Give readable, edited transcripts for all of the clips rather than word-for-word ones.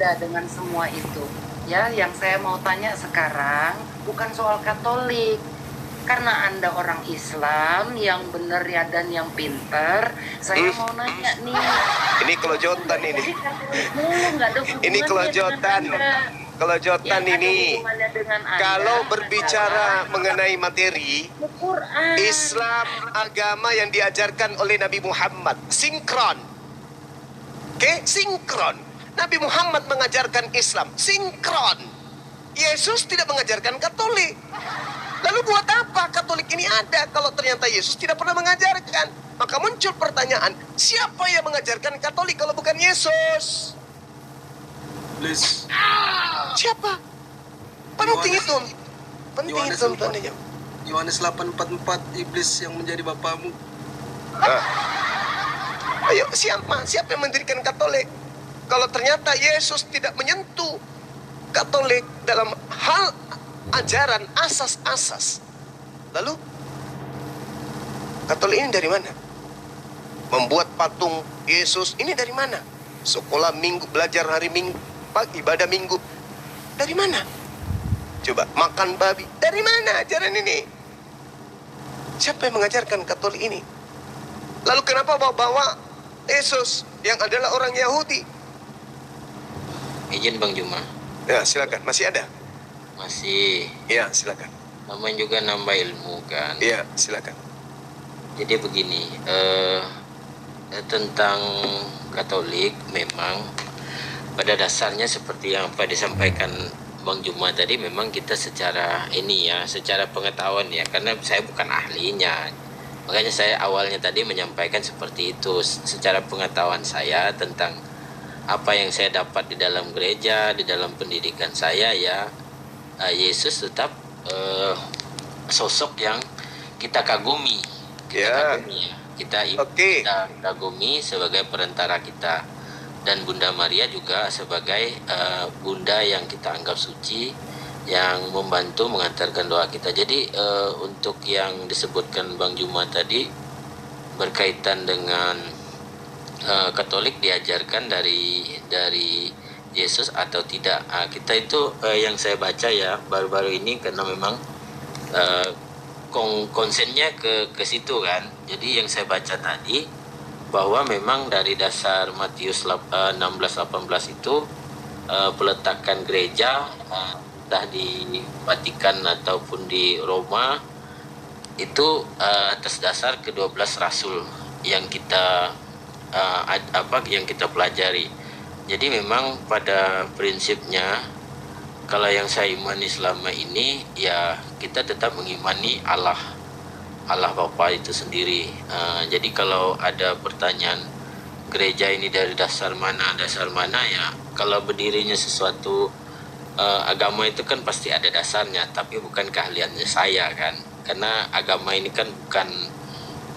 berbeda dengan semua itu. Ya, yang saya mau tanya sekarang bukan soal Katolik. Karena Anda orang Islam yang benar ya dan yang pinter, saya mau nanya nih. Ini kelojotan ini. Jadi Katolik mulu nggak ada hubungannya Ini kelojotan. dengan Anda. Kelojotan Yang ada ini. hubungannya dengan Anda Kalau adalah berbicara mengenai materi, Al-Quran. Islam agama yang diajarkan oleh Nabi Muhammad sinkron. Oke, sinkron. Nabi Muhammad mengajarkan Islam sinkron. Yesus tidak mengajarkan Katolik. Lalu buat apa Katolik ini ada kalau ternyata Yesus tidak pernah mengajarkan? Maka muncul pertanyaan, siapa yang mengajarkan Katolik kalau bukan Yesus? Iblis. Siapa? Penting itu. Penting itu tontonannya. Yohanes 8:44, iblis yang menjadi bapamu. Ayo, siapa yang mendirikan Katolik? Kalau ternyata Yesus tidak menyentuh Katolik dalam hal ajaran asas-asas, lalu Katolik ini dari mana? Membuat patung Yesus ini dari mana? Sekolah minggu, belajar hari minggu, ibadah minggu, dari mana? Coba makan babi, dari mana ajaran ini? Siapa yang mengajarkan Katolik ini? Lalu kenapa bawa Yesus yang adalah orang Yahudi? Izin Bang Juma. Ya, silakan. Masih ada? Masih. Ya, silakan. Namanya juga nambah ilmu kan. Ya, silakan. Jadi begini, tentang Katolik memang pada dasarnya seperti yang apa disampaikan Bang Juma tadi, memang kita secara secara pengetahuan ya, karena saya bukan ahlinya. Makanya saya awalnya tadi menyampaikan seperti itu, secara pengetahuan saya tentang apa yang saya dapat di dalam gereja, di dalam pendidikan saya ya, Yesus tetap sosok yang kita kagumi, kagumi ya. Kita kagumi sebagai perantara kita, dan Bunda Maria juga sebagai bunda yang kita anggap suci, yang membantu mengantarkan doa kita. Jadi untuk yang disebutkan Bang Juma tadi berkaitan dengan Katolik diajarkan dari Yesus atau tidak, kita itu yang saya baca ya baru-baru ini, karena memang konsennya ke situ kan. Jadi yang saya baca tadi bahwa memang dari dasar Matius 16-18 itu peletakan gereja entah di Vatikan ataupun di Roma itu atas dasar ke-12 rasul yang kita yang kita pelajari. Jadi memang pada prinsipnya kalau yang saya imani selama ini ya, kita tetap mengimani Allah Bapa itu sendiri. Jadi kalau ada pertanyaan gereja ini dari dasar mana ya, kalau berdirinya sesuatu agama itu kan pasti ada dasarnya, tapi bukan keahliannya saya kan, karena agama ini kan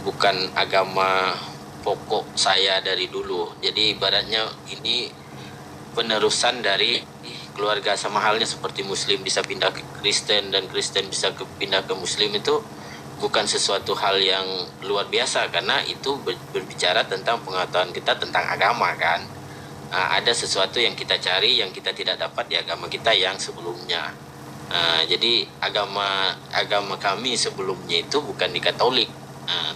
bukan agama pokok saya dari dulu. Jadi ibaratnya ini penerusan dari keluarga, sama halnya seperti Muslim bisa pindah ke Kristen dan Kristen bisa pindah ke Muslim, itu bukan sesuatu hal yang luar biasa, karena itu berbicara tentang pengetahuan kita tentang agama kan. Ada sesuatu yang kita cari yang kita tidak dapat di agama kita yang sebelumnya. Jadi agama kami sebelumnya itu bukan di Katolik,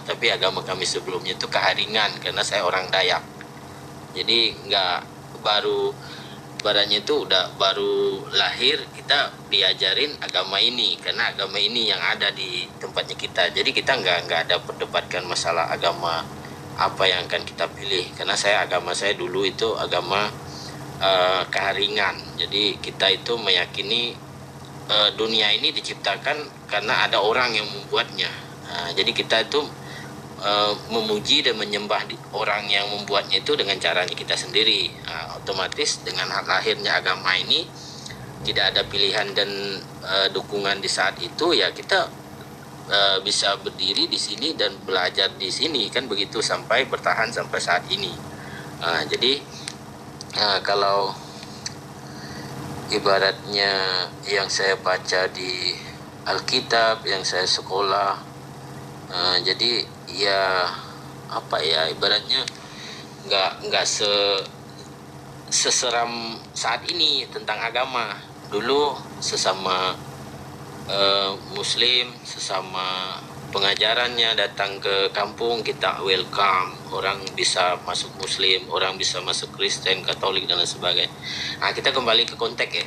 tapi agama kami sebelumnya itu keharingan, karena saya orang Dayak. Jadi nggak baru barannya itu udah baru lahir kita diajarin agama ini, karena agama ini yang ada di tempatnya kita. Jadi kita nggak ada perdebatkan masalah agama apa yang akan kita pilih, karena agama saya dulu itu agama keharingan. Jadi kita itu meyakini dunia ini diciptakan karena ada orang yang membuatnya. Jadi kita itu memuji dan menyembah orang yang membuatnya itu dengan caranya kita sendiri. Otomatis dengan lahirnya agama ini tidak ada pilihan dan dukungan di saat itu ya, kita bisa berdiri di sini dan belajar di sini kan, begitu sampai bertahan sampai saat ini. Jadi kalau ibaratnya yang saya baca di Alkitab, yang saya sekolah, jadi ya apa ya, ibaratnya nggak seseram saat ini tentang agama. Dulu sesama Muslim, sesama pengajarannya datang ke kampung, kita welcome, orang bisa masuk Muslim, orang bisa masuk Kristen, Katolik dan lain sebagainya. Nah, kita kembali ke konteks ya,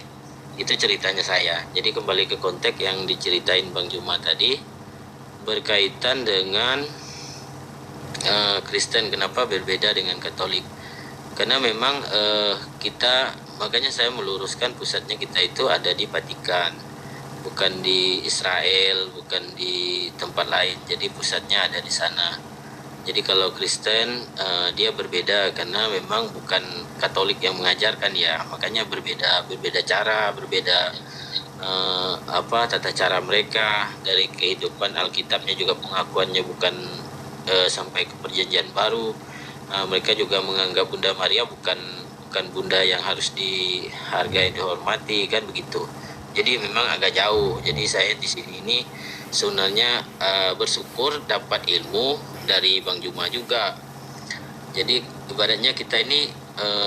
itu ceritanya saya. Jadi kembali ke konteks yang diceritain Bang Juma tadi berkaitan dengan Kristen, kenapa berbeda dengan Katolik. Karena memang kita, makanya saya meluruskan pusatnya kita itu ada di Vatikan, bukan di Israel, bukan di tempat lain. Jadi pusatnya ada di sana. Jadi kalau Kristen dia berbeda karena memang bukan Katolik yang mengajarkan ya, makanya berbeda cara, berbeda tata cara mereka dari kehidupan Alkitabnya juga pengakuannya bukan sampai ke Perjanjian Baru. Mereka juga menganggap Bunda Maria bukan bunda yang harus dihargai, dihormati, kan begitu. Jadi memang agak jauh. Jadi saya di sini ini sebenarnya bersyukur dapat ilmu dari Bang Juma juga. Jadi ibaratnya kita ini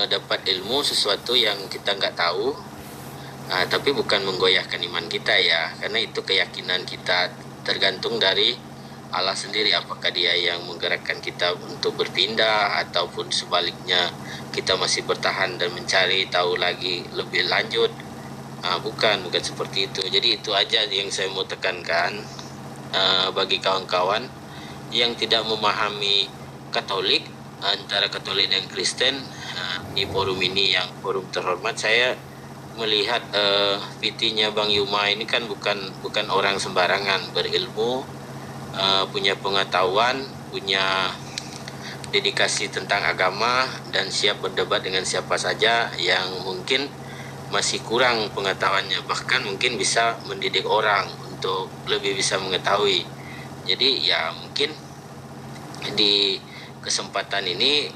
dapat ilmu sesuatu yang kita nggak tahu, tapi bukan menggoyahkan iman kita ya, karena itu keyakinan kita, tergantung dari Allah sendiri, apakah dia yang menggerakkan kita untuk berpindah ataupun sebaliknya kita masih bertahan dan mencari tahu lagi lebih lanjut. Bukan seperti itu. Jadi itu aja yang saya mau tekankan bagi kawan-kawan yang tidak memahami Katolik, antara Katolik dan Kristen. Di forum ini yang forum terhormat, saya melihat PT-nya Bang Yuma ini kan bukan orang sembarangan, berilmu, punya pengetahuan, punya dedikasi tentang agama, dan siap berdebat dengan siapa saja yang mungkin masih kurang pengetahuannya, bahkan mungkin bisa mendidik orang untuk lebih bisa mengetahui. Jadi ya mungkin di kesempatan ini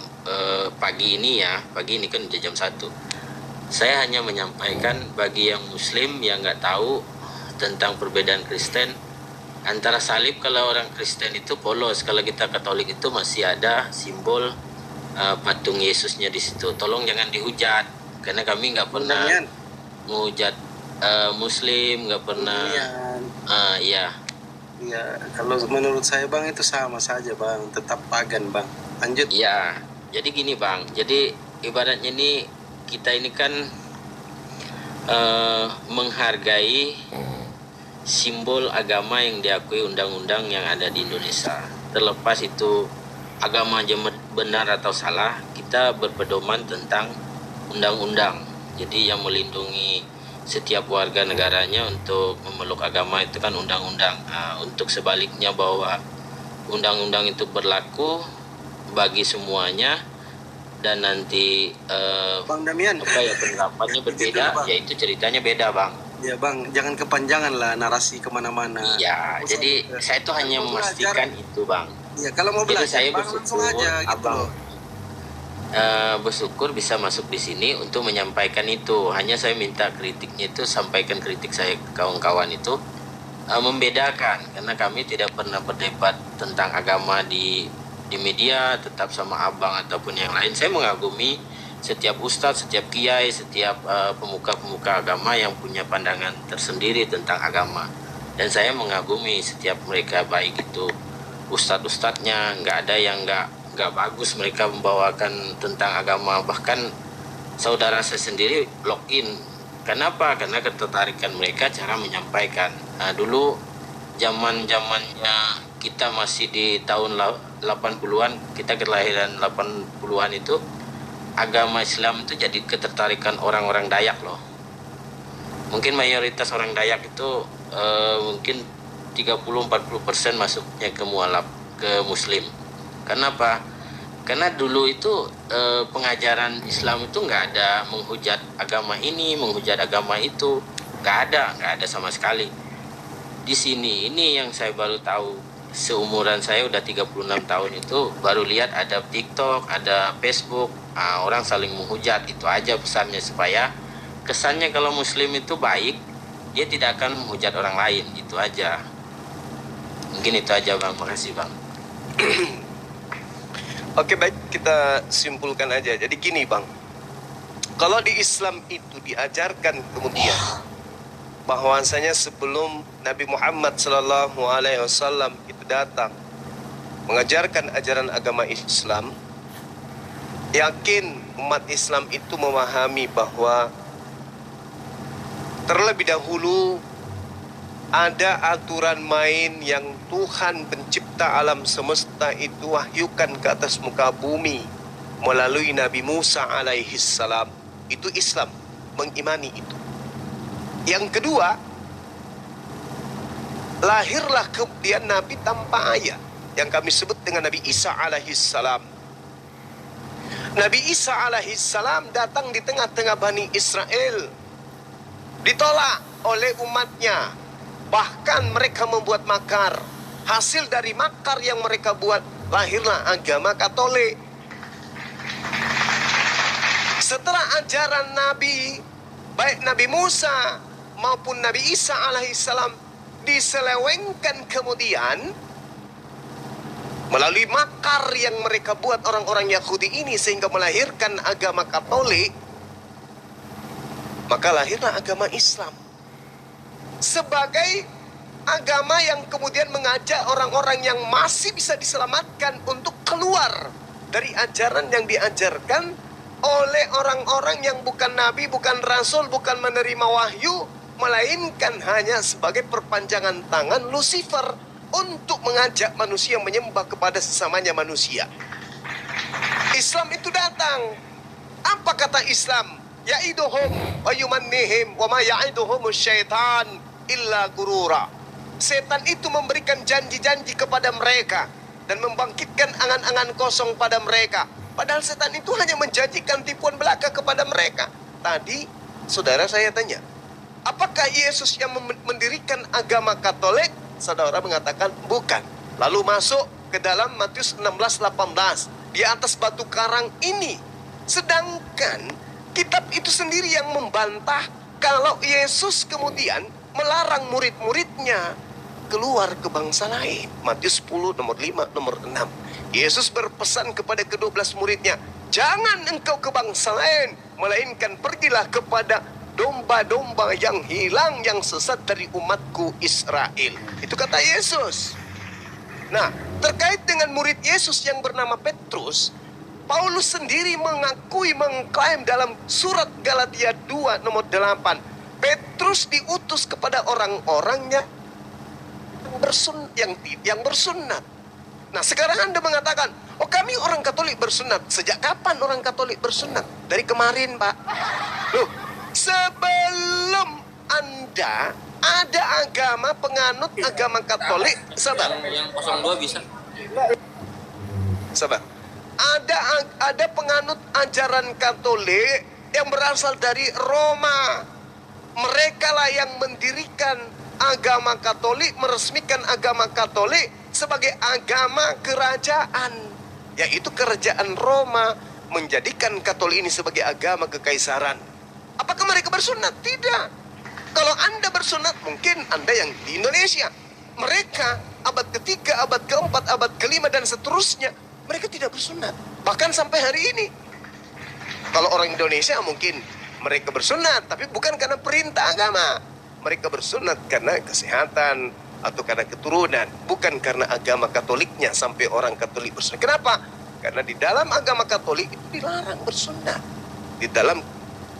pagi ini kan udah jam 1, saya hanya menyampaikan bagi yang Muslim yang nggak tahu tentang perbedaan Kristen. Antara salib, kalau orang Kristen itu polos, kalau kita Katolik itu masih ada simbol patung Yesusnya di situ. Tolong jangan dihujat, karena kami nggak pernah menghujat Muslim, nggak pernah. Iya. Kalau menurut saya Bang itu sama saja Bang, tetap pagan Bang. Lanjut. Iya. Jadi gini Bang, jadi ibaratnya ini kita ini kan menghargai simbol agama yang diakui undang-undang yang ada di Indonesia. Terlepas itu agama benar atau salah, kita berpedoman tentang undang-undang. Jadi yang melindungi setiap warga negaranya untuk memeluk agama itu kan undang-undang. Untuk sebaliknya bahwa undang-undang itu berlaku bagi semuanya dan nanti Bang Damian, penerapannya berbeda, yaitu ceritanya beda Bang. Ya Bang, jangan kepanjangan lah narasi kemana-mana. Iya, jadi saya tuh hanya memastikan itu Bang. Ya kalau mau jadi belajar, saya Bang, langsung aja gitu. Abang bersyukur bisa masuk di sini untuk menyampaikan itu. Hanya saya minta kritiknya itu, sampaikan kritik saya ke kawan-kawan itu membedakan, karena kami tidak pernah berdebat tentang agama di media, tetap sama abang ataupun yang lain. Saya mengagumi setiap ustadz, setiap kiai, setiap pemuka-pemuka agama yang punya pandangan tersendiri tentang agama. Dan saya mengagumi setiap mereka, baik itu ustadz-ustadznya, nggak ada yang nggak bagus mereka membawakan tentang agama. Bahkan saudara saya sendiri login. Kenapa? Karena ketertarikan mereka cara menyampaikan. Dulu zaman-zamannya kita masih di tahun 80-an, kita kelahiran 80-an itu, agama Islam itu jadi ketertarikan orang-orang Dayak loh. Mungkin mayoritas orang Dayak itu mungkin 30-40% masuknya ke mualaf, ke Muslim. Kenapa? Karena dulu itu pengajaran Islam itu nggak ada menghujat agama ini, menghujat agama itu, nggak ada sama sekali. Di sini ini yang saya baru tahu, seumuran saya udah 36 tahun itu baru lihat ada TikTok, ada Facebook, orang saling menghujat. Itu aja pesannya, supaya kesannya kalau Muslim itu baik, dia tidak akan menghujat orang lain. Itu aja. Mungkin itu aja Bang, makasih Bang. Oke, baik, kita simpulkan aja. Jadi gini Bang, Kalau di Islam itu diajarkan kemudian bahwasanya sebelum Nabi Muhammad SAW itu datang mengajarkan ajaran agama Islam, yakin umat Islam itu memahami bahwa terlebih dahulu ada aturan main yang Tuhan pencipta alam semesta itu wahyukan ke atas muka bumi melalui Nabi Musa alaihi salam. Itu Islam, mengimani itu. Yang kedua, lahirlah kemudian Nabi tanpa ayah yang kami sebut dengan Nabi Isa alaihi salam. Nabi Isa alaihi salam datang di tengah-tengah Bani Israel, ditolak oleh umatnya. Bahkan mereka membuat makar. Hasil dari makar yang mereka buat, lahirlah agama Katolik. Setelah ajaran Nabi, baik Nabi Musa maupun Nabi Isa alaihissalam diselewengkan kemudian melalui makar yang mereka buat orang-orang Yahudi ini sehingga melahirkan agama Katolik, maka lahirlah agama Islam sebagai agama yang kemudian mengajak orang-orang yang masih bisa diselamatkan untuk keluar dari ajaran yang diajarkan oleh orang-orang yang bukan nabi, bukan rasul, bukan menerima wahyu, melainkan hanya sebagai perpanjangan tangan Lucifer untuk mengajak manusia menyembah kepada sesamanya manusia. Islam itu datang. Apa kata Islam? Ya'iduhum wa yumannihim wa ma ya'iduhum syaitan illa gurura. Setan itu memberikan janji-janji kepada mereka dan membangkitkan angan-angan kosong pada mereka. Padahal setan itu hanya menjanjikan tipuan belaka kepada mereka. Tadi saudara saya tanya, apakah Yesus yang mendirikan agama Katolik? Saudara mengatakan bukan. Lalu masuk ke dalam Matius 16:18. Di atas batu karang ini. Sedangkan kitab itu sendiri yang membantah kalau Yesus kemudian melarang murid-muridnya keluar ke bangsa lain. Matius 10 nomor 5 nomor 6. Yesus berpesan kepada ke-12 muridnya, jangan engkau ke bangsa lain, melainkan pergilah kepada domba-domba yang hilang, yang sesat dari umatku Israel. Itu kata Yesus. Nah, terkait dengan murid Yesus yang bernama Petrus, Paulus sendiri mengklaim dalam surat Galatia 2 nomor 8, Petrus diutus kepada orang-orangnya yang bersunat. Nah, sekarang Anda mengatakan, oh kami orang Katolik bersunat. Sejak kapan orang Katolik bersunat? Dari kemarin, Pak. Loh, sebelum Anda ada agama penganut agama Katolik, sabar. Yang 02 bisa. Sabar. Ada penganut ajaran Katolik yang berasal dari Roma. Mereka lah yang mendirikan agama Katolik, meresmikan agama Katolik sebagai agama kerajaan, yaitu kerajaan Roma menjadikan Katolik ini sebagai agama kekaisaran. Apakah mereka bersunat? Tidak. Kalau Anda bersunat, mungkin Anda yang di Indonesia. Mereka abad ketiga, abad keempat, abad kelima dan seterusnya, mereka tidak bersunat. Bahkan sampai hari ini. Kalau orang Indonesia mungkin mereka bersunat, tapi bukan karena perintah agama. Mereka bersunat karena kesehatan atau karena keturunan, bukan karena agama Katoliknya sampai orang Katolik bersunat. Kenapa? Karena di dalam agama Katolik itu dilarang bersunat. Di dalam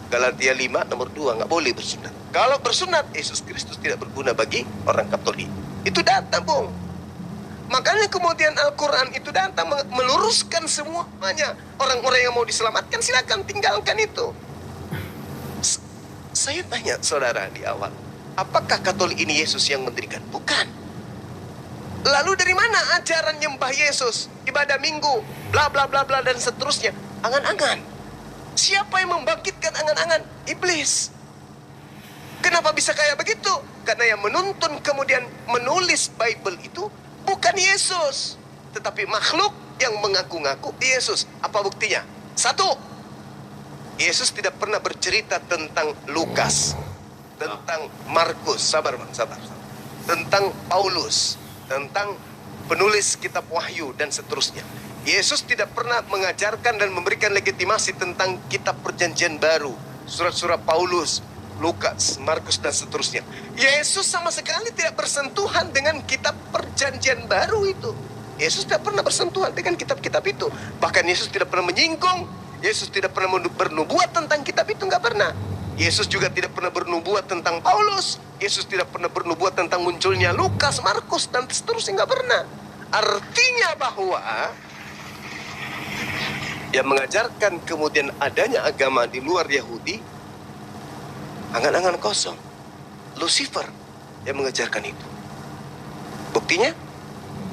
Galatia 5 nomor 2 nggak boleh bersunat. Kalau bersunat, Yesus Kristus tidak berguna bagi orang Katolik. Itu datang, Bung. Makanya kemudian Al-Quran itu datang meluruskan semuanya. Orang-orang yang mau diselamatkan silakan tinggalkan itu. Saya tanya saudara di awal, apakah Katolik ini Yesus yang mendirikan? Bukan. Lalu dari mana ajaran nyembah Yesus, ibadah minggu, bla bla bla bla dan seterusnya? Angan-angan. Siapa yang membangkitkan angan-angan? Iblis. Kenapa bisa kayak begitu? Karena yang menuntun kemudian menulis Bible itu bukan Yesus, tetapi makhluk yang mengaku-ngaku Yesus. Apa buktinya? Satu, Yesus tidak pernah bercerita tentang Lukas, tentang Markus, sabar, tentang Paulus, tentang penulis kitab Wahyu dan seterusnya. Yesus tidak pernah mengajarkan dan memberikan legitimasi tentang kitab perjanjian baru, surat-surat Paulus, Lukas, Markus, dan seterusnya. Yesus sama sekali tidak bersentuhan dengan kitab perjanjian baru itu. Yesus tidak pernah bersentuhan dengan kitab-kitab itu. Bahkan Yesus tidak pernah menyinggung, Yesus tidak pernah bernubuat tentang kitab itu, nggak pernah. Yesus juga tidak pernah bernubuat tentang Paulus. Yesus tidak pernah bernubuat tentang munculnya Lukas, Markus, dan seterusnya, nggak pernah. Artinya bahwa yang mengajarkan kemudian adanya agama di luar Yahudi, angan-angan kosong. Lucifer yang mengajarkan itu. Buktinya,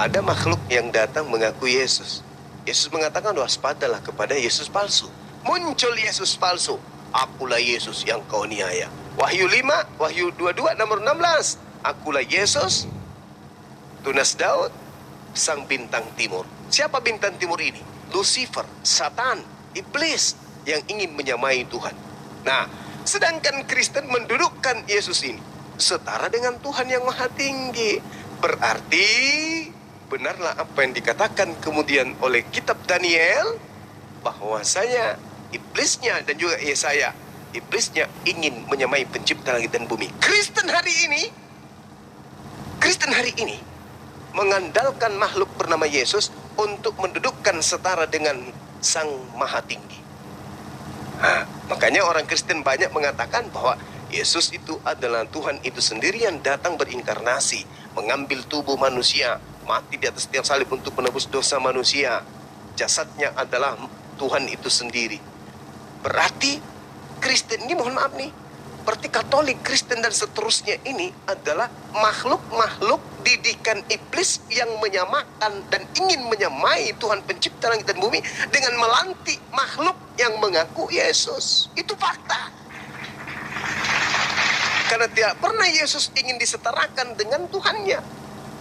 ada makhluk yang datang mengaku Yesus. Yesus mengatakan, waspadalah kepada Yesus palsu. Muncul Yesus palsu. Akulah Yesus yang kau niaya. Wahyu 5, Wahyu 22 nomor 16. Akulah Yesus, tunas Daud, sang bintang timur. Siapa bintang timur ini? Lucifer, Satan, Iblis yang ingin menyamai Tuhan. Nah, sedangkan Kristen mendudukkan Yesus ini setara dengan Tuhan yang maha tinggi. Berarti benarlah apa yang dikatakan kemudian oleh kitab Daniel, bahwasanya iblisnya dan juga Yesaya, iblisnya ingin menyamai pencipta langit dan bumi. Kristen hari ini mengandalkan makhluk bernama Yesus untuk mendudukkan setara dengan Sang Maha Tinggi. Nah, makanya orang Kristen banyak mengatakan bahwa Yesus itu adalah Tuhan itu sendiri yang datang berinkarnasi, mengambil tubuh manusia, mati di atas tiang salib untuk menebus dosa manusia. Jasadnya adalah Tuhan itu sendiri. Berarti Kristen ini, mohon maaf nih, berarti Katolik, Kristen, dan seterusnya ini adalah makhluk-makhluk didikan iblis yang menyamakan dan ingin menyamai Tuhan pencipta langit dan bumi dengan melantik makhluk yang mengaku Yesus. Itu fakta. Karena tidak pernah Yesus ingin disetarakan dengan Tuhannya.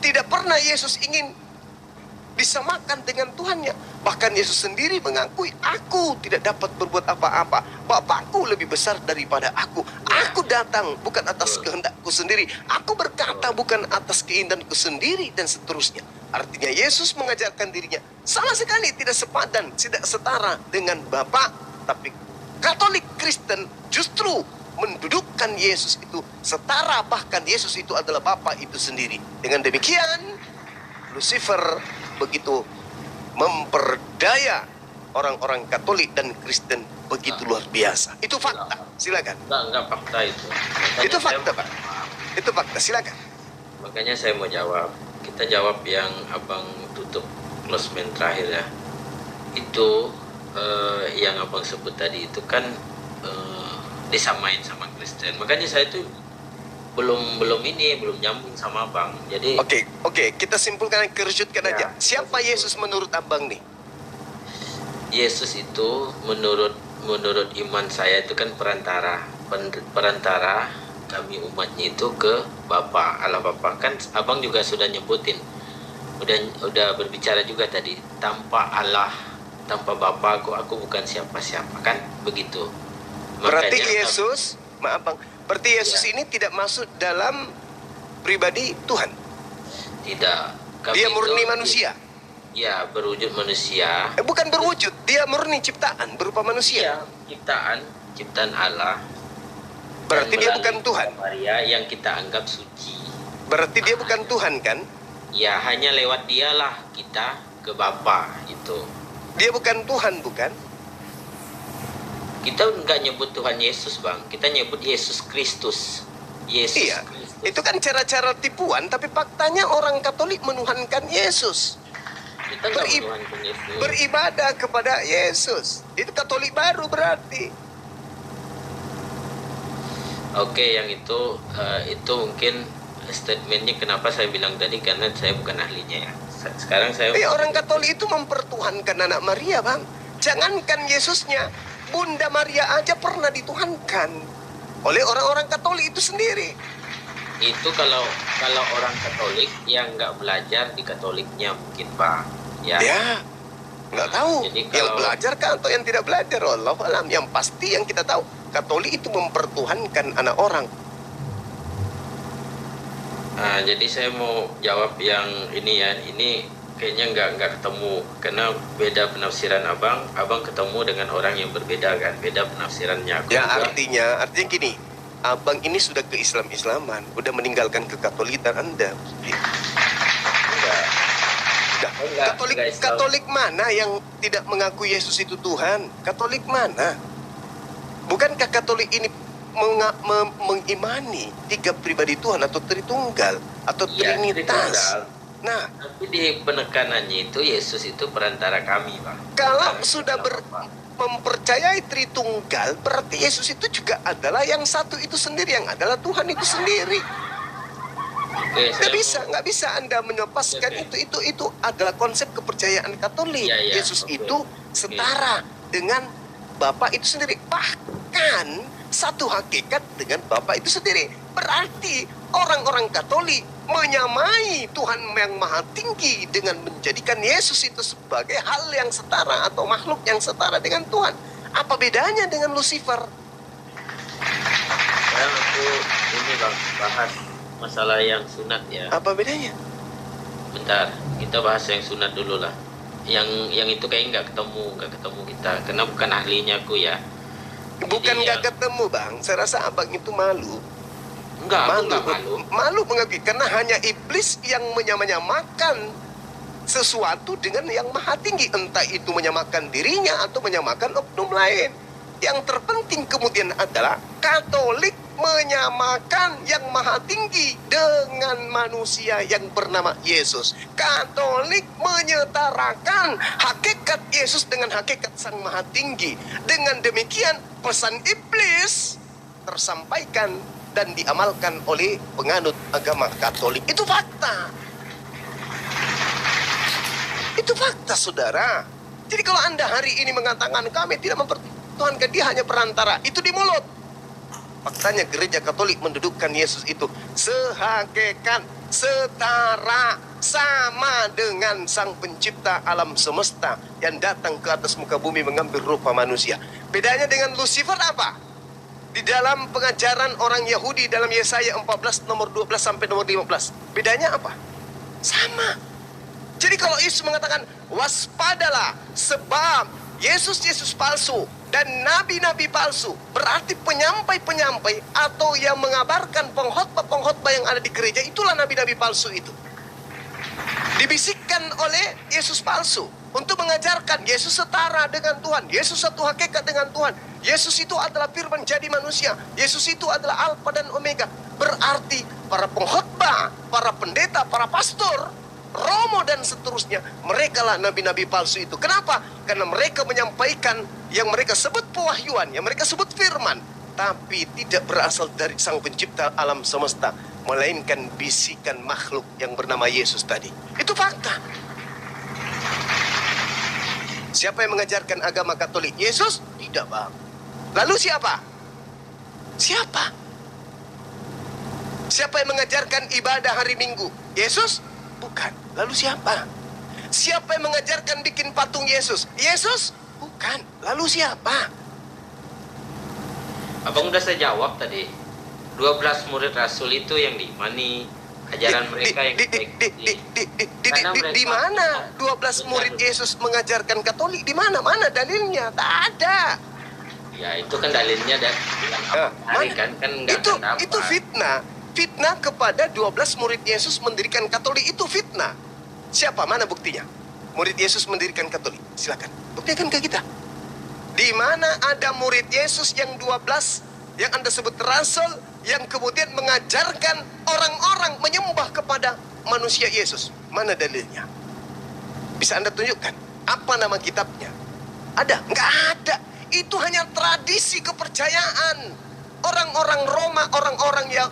Tidak pernah Yesus ingin disamakan dengan Tuhannya. Bahkan Yesus sendiri mengakui, aku tidak dapat berbuat apa-apa. Bapakku lebih besar daripada aku. Aku datang bukan atas kehendakku sendiri. Aku berkata bukan atas keinginanku sendiri, dan seterusnya. Artinya Yesus mengajarkan dirinya sama sekali tidak sepadan, tidak setara dengan Bapa. Tapi Katolik Kristen justru mendudukkan Yesus itu setara, bahkan Yesus itu adalah Bapa itu sendiri. Dengan demikian, Lucifer begitu memperdaya orang-orang Katolik dan Kristen begitu luar biasa. Itu fakta. Silakan. Enggak fakta itu. Makanya Itu fakta, Pak. Itu fakta. Silakan. Makanya saya mau jawab. Kita jawab yang abang tutup closement terakhir ya. Itu yang abang sebut tadi itu kan disamain sama Kristen. Makanya saya itu belum nyambung sama abang. Jadi Oke, kita simpulkan, kerucutkan aja. Siapa Yesus menurut abang nih? Yesus itu menurut iman saya itu kan perantara kami umatnya itu ke Bapa, Allah Bapa. Kan abang juga sudah nyebutin, udah berbicara juga tadi, tanpa Allah, tanpa Bapa aku bukan siapa-siapa, kan begitu. Berarti Makanya, Yesus, maaf bang, berarti Yesus ini tidak masuk dalam pribadi Tuhan. Tidak. Kami Dia murni itu, manusia. Ya, berwujud manusia. Bukan berwujud, dia murni ciptaan berupa manusia. Ya, ciptaan Allah. Berarti Dan dia melalui bukan Tuhan. Maria yang kita anggap suci. Berarti dia bukan Tuhan kan? Ya, hanya lewat dialah kita ke Bapa itu. Dia bukan Tuhan, bukan? Kita enggak nyebut Tuhan Yesus, Bang. Kita nyebut Yesus Kristus. Yesus Iya. Kristus. Itu kan cara-cara tipuan, tapi faktanya orang Katolik menuhankan Yesus. Kita enggak menuhankan Yesus. Beribadah kepada Yesus. Itu Katolik baru berarti. Oke, yang itu mungkin statementnya kenapa saya bilang tadi, karena saya bukan ahlinya ya. Sekarang saya Orang Katolik itu mempertuhankan anak Maria, Bang. Jangankan Yesusnya, Bunda Maria aja pernah dituhankan oleh orang-orang Katolik itu sendiri. itu kalau orang Katolik yang nggak belajar di Katoliknya mungkin, Pak. Ya. Nggak tahu. Jadi Yang kalau- belajar kan atau yang tidak belajar, wallahu alam. Yang pasti yang kita tahu, Katolik itu mempertuhankan anak orang. Nah, jadi saya mau jawab yang ini ya. Ini kayaknya nggak ketemu karena beda penafsiran abang ketemu dengan orang yang berbeda kan, beda penafsirannya. Aku Ya juga, artinya gini, abang ini sudah ke Islaman, udah meninggalkan kekatolikan Anda. enggak, Dah, enggak, Katolik enggak Islam. Katolik mana yang tidak mengakui Yesus itu Tuhan? Katolik mana? Bukankah Katolik ini mengimani tiga pribadi Tuhan atau Tritunggal atau Iya, Trinitas? Tritunggal. Nah, Tapi di penekanannya itu Yesus itu perantara kami, Bang. kalau Kami sudah bilang apa? mempercayai Tritunggal, berarti Yesus itu juga adalah yang satu itu sendiri, yang adalah Tuhan itu sendiri. Oke, Nggak bisa Anda melepaskan Oke. itu adalah konsep kepercayaan Katolik. Iya, iya, Yesus oke. itu setara dengan Bapa itu sendiri, bahkan satu hakikat dengan Bapa itu sendiri. Berarti orang-orang Katolik menyamai Tuhan yang maha tinggi dengan menjadikan Yesus itu sebagai hal yang setara atau makhluk yang setara dengan Tuhan. Apa bedanya dengan Lucifer? Sekarang aku ini Bang bahas masalah yang sunat ya. Apa bedanya? Bentar, kita bahas yang sunat dulu lah. Yang itu kayaknya nggak ketemu kita karena bukan ahlinya aku ya. Bukan Jadi, nggak ketemu, Bang. Saya rasa abang itu malu. Enggak, aku nggak malu. Malu mengakui karena hanya iblis yang menyamakan sesuatu dengan yang maha tinggi, entah itu menyamakan dirinya atau menyamakan oknum lain. Yang terpenting kemudian adalah Katolik menyamakan yang maha tinggi dengan manusia yang bernama Yesus. Katolik menyetarakan hakikat Yesus dengan hakikat sang maha tinggi. Dengan demikian pesan iblis tersampaikan dan diamalkan oleh penganut agama Katolik. Itu fakta. Itu fakta, saudara. Jadi kalau Anda hari ini mengatakan kami tidak mempertuhankan, dia hanya perantara, itu di mulut. Faktanya gereja Katolik mendudukkan Yesus itu sehakikat, setara, sama dengan sang pencipta alam semesta yang datang ke atas muka bumi mengambil rupa manusia. Bedanya dengan Lucifer apa? Di dalam pengajaran orang Yahudi dalam Yesaya 14 nomor 12 sampai nomor 15. Bedanya apa? Sama. Jadi kalau Yesus mengatakan waspadalah sebab Yesus palsu dan nabi-nabi palsu, berarti penyampai-penyampai atau yang mengabarkan pengkhotbah yang ada di gereja, itulah nabi-nabi palsu itu. Dibisikkan oleh Yesus palsu untuk mengajarkan Yesus setara dengan Tuhan, Yesus satu hakikat dengan Tuhan, Yesus itu adalah firman jadi manusia, Yesus itu adalah Alfa dan Omega. Berarti para pengkhotbah, para pendeta, para pastor, romo dan seterusnya, mereka lah nabi-nabi palsu itu. Kenapa? Karena mereka menyampaikan yang mereka sebut pewahyuan, yang mereka sebut firman, tapi tidak berasal dari sang pencipta alam semesta, melainkan bisikan makhluk yang bernama Yesus tadi. Itu fakta. Siapa yang mengajarkan agama Katolik? Yesus? Tidak, Bang. Lalu siapa? Siapa? Siapa yang mengajarkan ibadah hari Minggu? Yesus? Bukan. Lalu siapa? Siapa yang mengajarkan bikin patung Yesus? Yesus? Bukan. Lalu siapa? Abang udah saya jawab tadi. 12 murid Rasul itu yang diimani ajaran mereka yang Di mana 12 murid Yesus mengajarkan Katolik? Di mana? Mana dalilnya? Tak ada. Ya itu kan dalilnya dan hari kan nggak dapat. Itu fitnah. Fitnah kepada 12 murid Yesus mendirikan Katolik itu fitnah. Siapa? Mana buktinya? Murid Yesus mendirikan Katolik. Silakan. Buktikan ke kita. Di mana ada murid Yesus yang 12 yang Anda sebut rasul yang kemudian mengajarkan orang-orang menyembah kepada manusia Yesus? Mana dalilnya? Bisa Anda tunjukkan? Apa nama kitabnya? Ada? Nggak ada. Itu hanya tradisi kepercayaan. Orang-orang Roma, orang-orang yang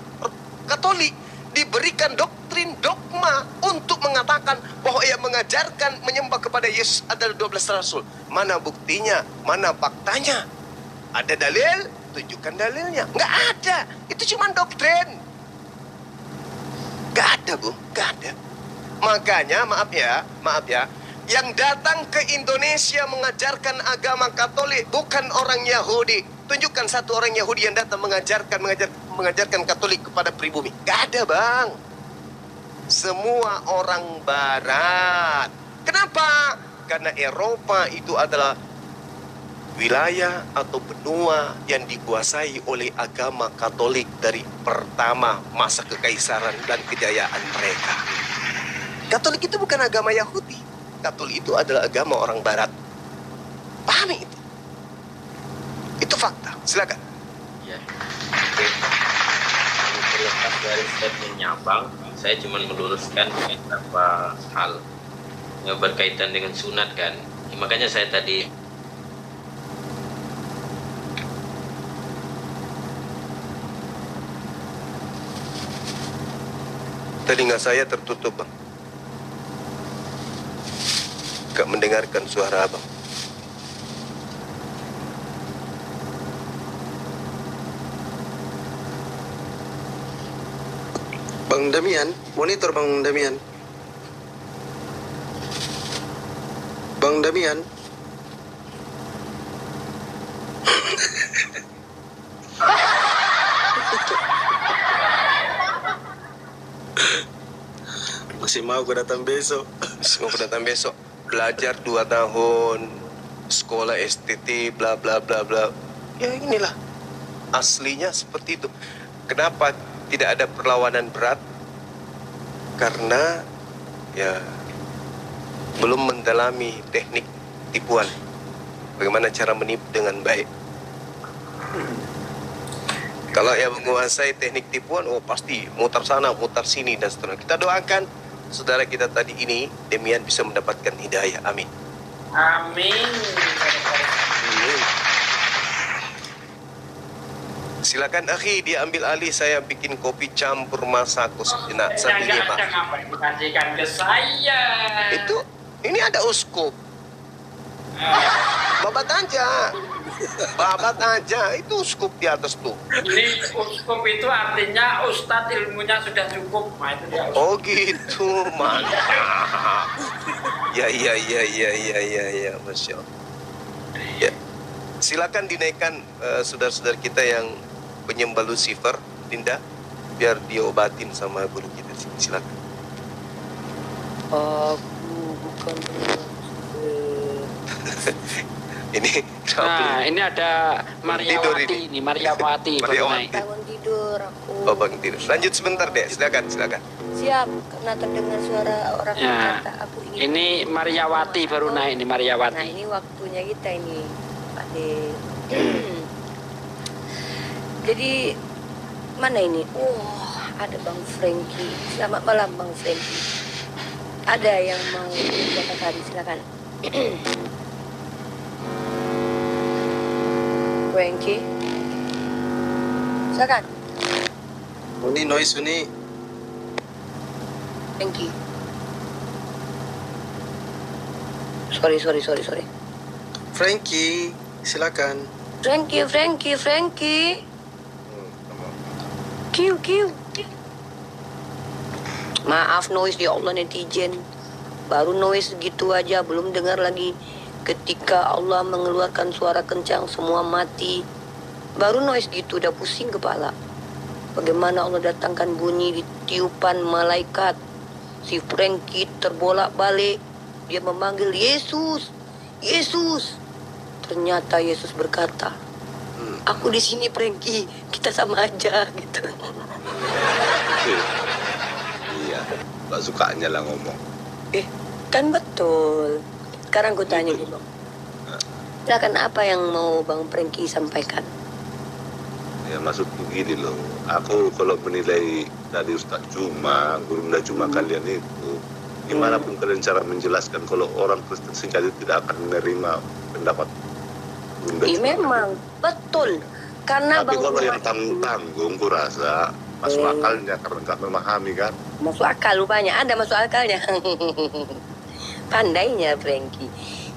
Katolik diberikan doktrin, dogma untuk mengatakan bahwa ia mengajarkan menyembah kepada Yesus adalah 12 rasul. Mana buktinya? Mana faktanya? Ada dalil? Tunjukkan dalilnya. Nggak ada. Itu cuma doktrin. Nggak ada, Bu. Nggak ada. Makanya, maaf ya, yang datang ke Indonesia mengajarkan agama Katolik bukan orang Yahudi. Tunjukkan satu orang Yahudi yang datang mengajarkan Katolik kepada pribumi. Gak ada, Bang. semua orang barat. Kenapa? Karena Eropa itu adalah wilayah atau benua yang dikuasai oleh agama Katolik dari pertama masa kekaisaran dan kejayaan mereka. Katolik itu bukan agama Yahudi. Katolik itu adalah agama orang barat. Pahami itu. Itu fakta. Silakan. Ya. Oke. Terlepas dari statementnya Abang, saya cuma meluruskan beberapa hal yang berkaitan dengan sunat kan. Makanya saya tadi telinga saya tertutup, Bang. Gak mendengarkan suara Abang. Bang Damian, monitor Bang Damian. Bang Damian. Masih mau gue datang besok. Mau datang besok. Belajar 2 tahun, sekolah STT, bla bla bla bla. Ya inilah aslinya seperti itu. Kenapa tidak ada perlawanan berat? Karena ya belum mendalami teknik tipuan. Bagaimana cara menipu dengan baik. Kalau yang menguasai teknik tipuan, oh pasti mutar sana, mutar sini dan seterusnya. Kita doakan saudara kita tadi ini, Demian bisa mendapatkan hidayah. Amin. Amin. Silakan akhi, dia ambil alih, saya bikin kopi campur masako sejenak sambil dia makan. Kenapa dikasihkan ke saya? Itu, ini ada uskup. Babat aja. Babat aja, itu uskup di atas tuh. Ini uskup itu artinya ustadz ilmunya sudah cukup. Nah, itu dia. Oh gitu, mantap. Ya, Masya Allah. Ya, silakan dinaikkan saudara-saudara kita yang penyembah Lucifer, Linda, biar diobatin sama guru kita. Silakan. Aku bukan Ini Nah, ini ada Tidur Maryawati ini, Maryawati baru Maryawati. naik. Bangun tidur aku. Oh, Bang tidur. Lanjut sebentar deh, silakan. Siap, karena terdengar suara orang Ya. berkata aku ingin. Ini Maryawati baru naik ini Nah, Maryawati. ini waktunya kita ini, Pak De. Jadi mana ini? Oh, ada Bang Frankie. Selamat malam Bang Frankie. Ada yang mau dikatakan, silakan. Frankie, silakan. Ini noise ini. Frankie. Sorry. Frankie, silakan. Frankie. Kiu. Maaf noise, ya Allah netizen. Baru noise gitu aja, belum dengar lagi. Ketika Allah mengeluarkan suara kencang, semua mati. Baru noise gitu, udah pusing kepala. Bagaimana Allah datangkan bunyi di tiupan malaikat. Si Frankie terbolak-balik. Dia memanggil Yesus. Ternyata Yesus berkata, aku di sini Frankie, kita sama aja gitu. Iya, gak sukanya lah ngomong. Kan betul. Sekarang gue tanya nih Bang. Silakan, apa yang mau Bang Frankie sampaikan? Ya maksud begini loh, aku kalau menilai dari Ustaz Cuma, guru Unda Cuma kalian itu, gimana pun kalian cara menjelaskan kalau orang Kristen singkat itu tidak akan menerima pendapat guru Unda Cuma. Memang betul. Karena Tapi Bang kalau Cuma yang tanggung-tanggung, ku rasa masuk akalnya karena nggak memahami kan. masuk akal, rupanya ada masuk akalnya. Pandainya Frankie.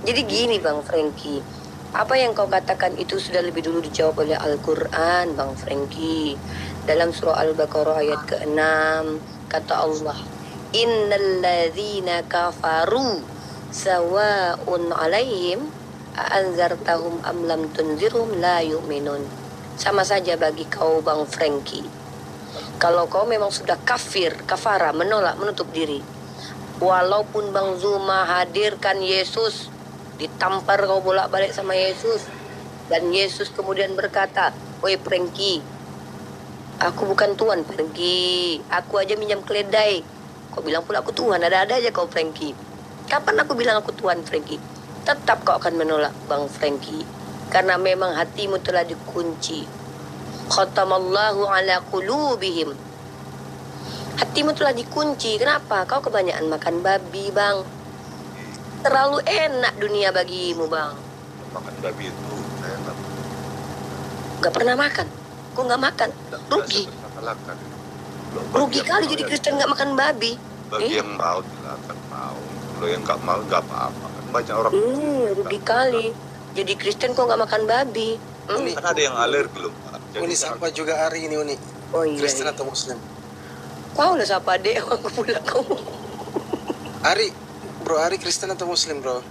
Jadi gini Bang Frankie, apa yang kau katakan itu sudah lebih dulu dijawab oleh Al-Quran Bang Frankie. Dalam surah Al-Baqarah ayat ke-6 kata Allah, innal ladzina kafaru sawa'un alaihim a'anzartahum am lam tunzirhum la yu'minun. Sama saja bagi kau Bang Frankie. Kalau kau memang sudah kafir, kafara, menolak, menutup diri, walaupun Bang Zuma hadirkan Yesus, ditampar kau bolak-balik sama Yesus, dan Yesus kemudian berkata, "Oi Frankie, aku bukan Tuhan Frankie, aku aja minjam keledai. Kau bilang pula aku Tuhan, ada-ada aja kau Frankie. Kapan aku bilang aku Tuhan Frankie?" Tetap kau akan menolak Bang Frankie, karena memang hatimu telah dikunci. Khatamallahu ala qulubihim. Hatimu telah dikunci. Kenapa? Kau kebanyakan makan babi, Bang. Terlalu enak dunia bagimu, Bang. Makan babi itu saya Gak pernah makan. Kau gak makan. Rugi. Rugi kali jadi Kristen gak makan babi. Bagi yang mau silakan mau. Kalau yang nggak mau nggak apa-apa. Kan banyak orang. Rugi kali. Jadi Kristen kok gak makan babi. Kan ada yang alergi loh, Pak. Jadi Uni siapa juga Ari ini Uni? Oh iya. Kristen iya. atau Muslim? Kau lah siapa dek? Aku pula kau. Ari, bro Ari Kristen atau Muslim bro?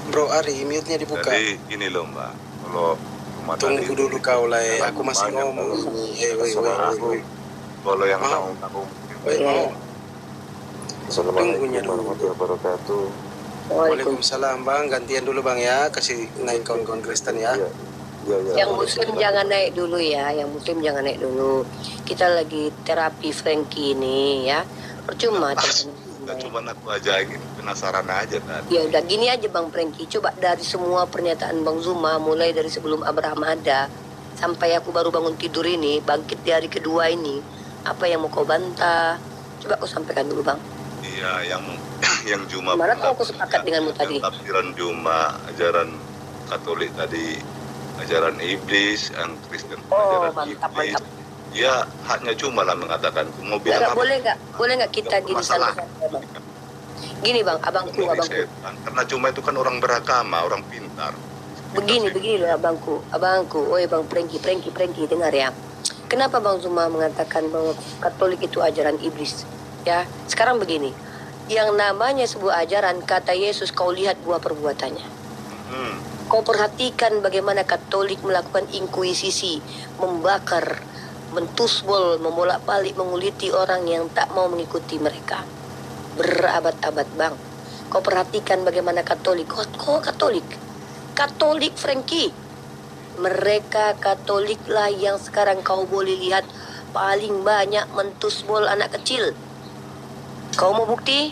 Bro Ari, mute-nya dibuka. Jadi ini loh Mbak, kalau Ramadan Tunggu itu dulu kau lah, aku masih banyak ngomong. tuh. Woi. Kalau yang Mau. tahu Iya. Tunggunya dulu. Waalaikumsalam bang, gantian dulu bang ya, kasih naik kawan-kawan Kristen ya. Yang Muslim jangan naik dulu ya. Yang Muslim jangan naik dulu. Kita lagi terapi Frankie ini ya. Percuma. Cuma aku aja gitu, penasaran aja tadi. Ya udah gini aja Bang Frankie. Coba dari semua pernyataan Bang Zuma, mulai dari sebelum Abraham ada sampai aku baru bangun tidur ini, bangkit di hari kedua ini, apa yang mau kau bantah? Coba kau sampaikan dulu Bang. Iya, yang Juma. Mana tahu aku sepakat denganmu tadi. Tafsiran Juma, ajaran Katolik tadi, ajaran iblis, yang Kristen Oh, ajaran mantap, iblis. mantap. Ya, hanya Juma lah mengatakan. Mau bilang Nggak, apa? boleh nggak kita Nggak gini masalah. santai Bang. Gini Bang, abangku. Karena Juma itu kan orang beragama, orang pintar. Begini loh abangku. Oi Bang Frankie, dengar ya. Kenapa Bang Zuma mengatakan bahwa Katolik itu ajaran iblis? Ya, sekarang begini. Yang namanya sebuah ajaran, kata Yesus, kau lihat buah perbuatannya. Kau perhatikan bagaimana Katolik melakukan inkuisisi, membakar, mentusbol, membolak-balik, menguliti orang yang tak mau mengikuti mereka. Berabad-abad Bang. Kau perhatikan bagaimana Katolik. Kau Katolik. Katolik Frankie. Mereka Katolik lah yang sekarang kau boleh lihat paling banyak mentusbol anak kecil. Kau mau bukti?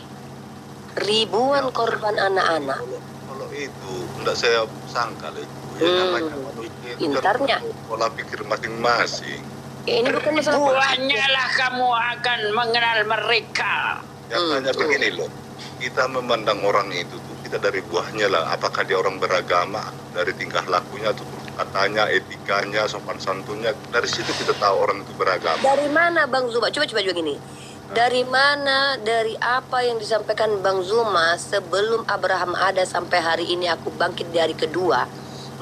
Ribuan korban anak-anak. Kalau itu, enggak saya sangka itu. Ya, namanya manusia itu Pintarnya. kan pola pikir masing-masing. Ini bukan masalah Buahnya lah kamu akan mengenal mereka. Yang hanya begini loh, kita memandang orang itu tuh, kita dari buahnya lah. Apakah dia orang beragama, dari tingkah lakunya, tutur katanya, etikanya, sopan santunnya. Dari situ kita tahu orang itu beragama. Dari mana Bang Zuma? Coba gini. Dari mana, dari apa yang disampaikan Bang Zuma sebelum Abraham ada sampai hari ini aku bangkit di hari kedua?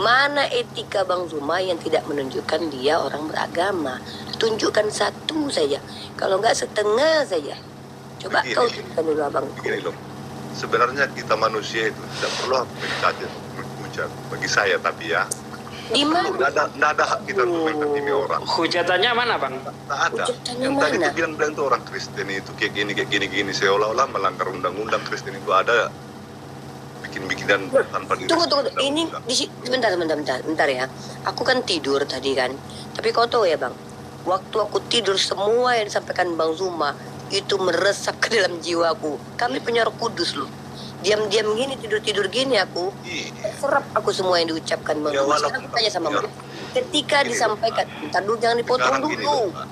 Mana etika Bang Zuma yang tidak menunjukkan dia orang beragama? Tunjukkan satu saja. Kalau enggak setengah saja. Coba Begini. kau tunjukkan dulu abang. Begini loh, sebenarnya kita manusia itu tidak perlu mencaci, menghujat. Bagi saya tapi ya, Di mana? nggak ada hak kita untuk menghakimi orang. Hujatannya mana bang? Tak ada. Hujatannya Yang tadi mana? itu bilang itu orang Kristen itu kayak gini, seolah-olah melanggar undang-undang. Kristen itu ada bikin-bikinan tanpa Tunggu. direstui Ini undang-undang. bentar ya. Aku kan tidur tadi kan. Tapi kau tahu ya bang, waktu aku tidur semua yang disampaikan Bang Zuma itu meresap ke dalam jiwaku. Kami punya Roh Kudus loh. Diam-diam gini, tidur-tidur gini aku. Iya. Serap aku semua yang diucapkan Bang Ya, Zuma. walaupun Sekarang aku tanya sama kamu Bang. Ketika Gini, disampaikan, Pak. bentar dulu jangan dipotong Sekarang gini dulu. loh, Pak.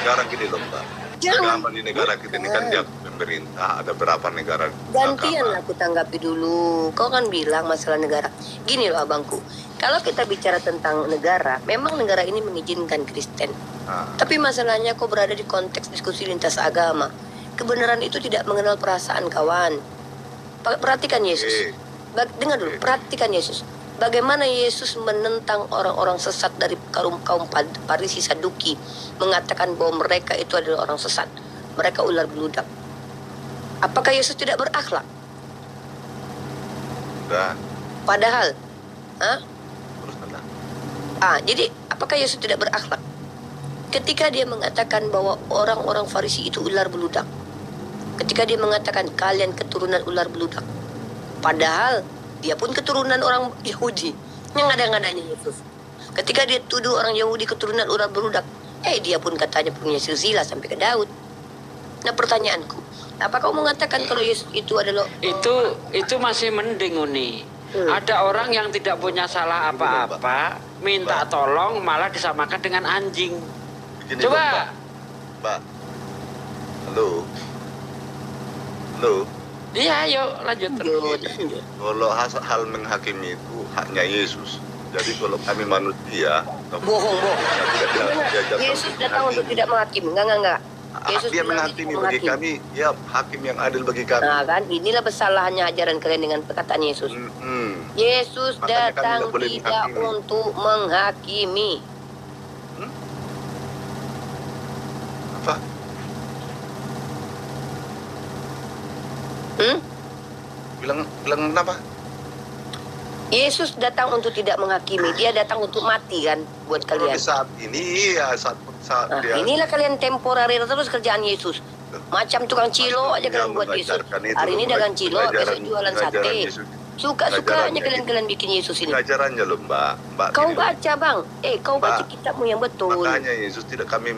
Sekarang gini loh, Pak. Jangan. Agama di negara kita ini kan diatur pemerintah, ada berapa negara Gantian agama. lah aku tanggapi dulu. Kau kan bilang masalah negara. Gini loh abangku. Kalau kita bicara tentang negara, memang negara ini mengizinkan Kristen. Nah, Tapi masalahnya kau berada di konteks diskusi lintas agama. Kebenaran itu tidak mengenal perasaan kawan. Perhatikan Yesus. Dengar dulu, perhatikan Yesus. Bagaimana Yesus menentang orang-orang sesat dari kaum Farisi Saduki, mengatakan bahwa mereka itu adalah orang sesat. Mereka ular beludak. Apakah Yesus tidak berakhlak? udah, Padahal, terus ada. jadi Apakah Yesus tidak berakhlak? Ketika dia mengatakan bahwa orang-orang Farisi itu ular beludak. Ketika dia mengatakan kalian keturunan ular beludak. Padahal dia pun keturunan orang Yahudi. Yang ada-adanya Yesus. Ketika dia tuduh orang Yahudi keturunan ular beludak. Dia pun katanya punya silsilah sampai ke Daud. Nah pertanyaanku, apa kau mengatakan kalau Yesus itu adalah... Itu masih mending, Uni. Ada orang yang tidak punya salah apa-apa, minta tolong malah disamakan dengan anjing. Begini, Coba. Mbak. Halo. Halo. Iya, yuk lanjut terus. Kalau hal menghakimi itu haknya Yesus. Jadi kalau kami manusia, Bohong. dia Yesus datang untuk tidak menghakimi. Enggak. Yesus dia bilang menghakimi tidak bagi kami, ya hakim yang adil bagi kami. Nah kan, inilah kesalahannya ajaran kalian dengan perkataan Yesus. Yesus Makanya kami datang tidak boleh tidak menghakimi. untuk menghakimi. Apa? Bilang apa? Yesus datang untuk tidak menghakimi. Dia datang untuk mati kan buat Kalau kalian. di saat ini, ya saat Nah, dia inilah kalian temporer terus kerjaan Yesus. Macam tukang cilo aja kalian buat Yesus. Hari ini dagang cilo, besok jualan sate. Suka-sukanya kalian bikin Yesus ini. Pengajarannya loh Mbak. Kau gini loh. baca bang, kau baca Mbak, kitabmu yang betul. Makanya Yesus tidak kami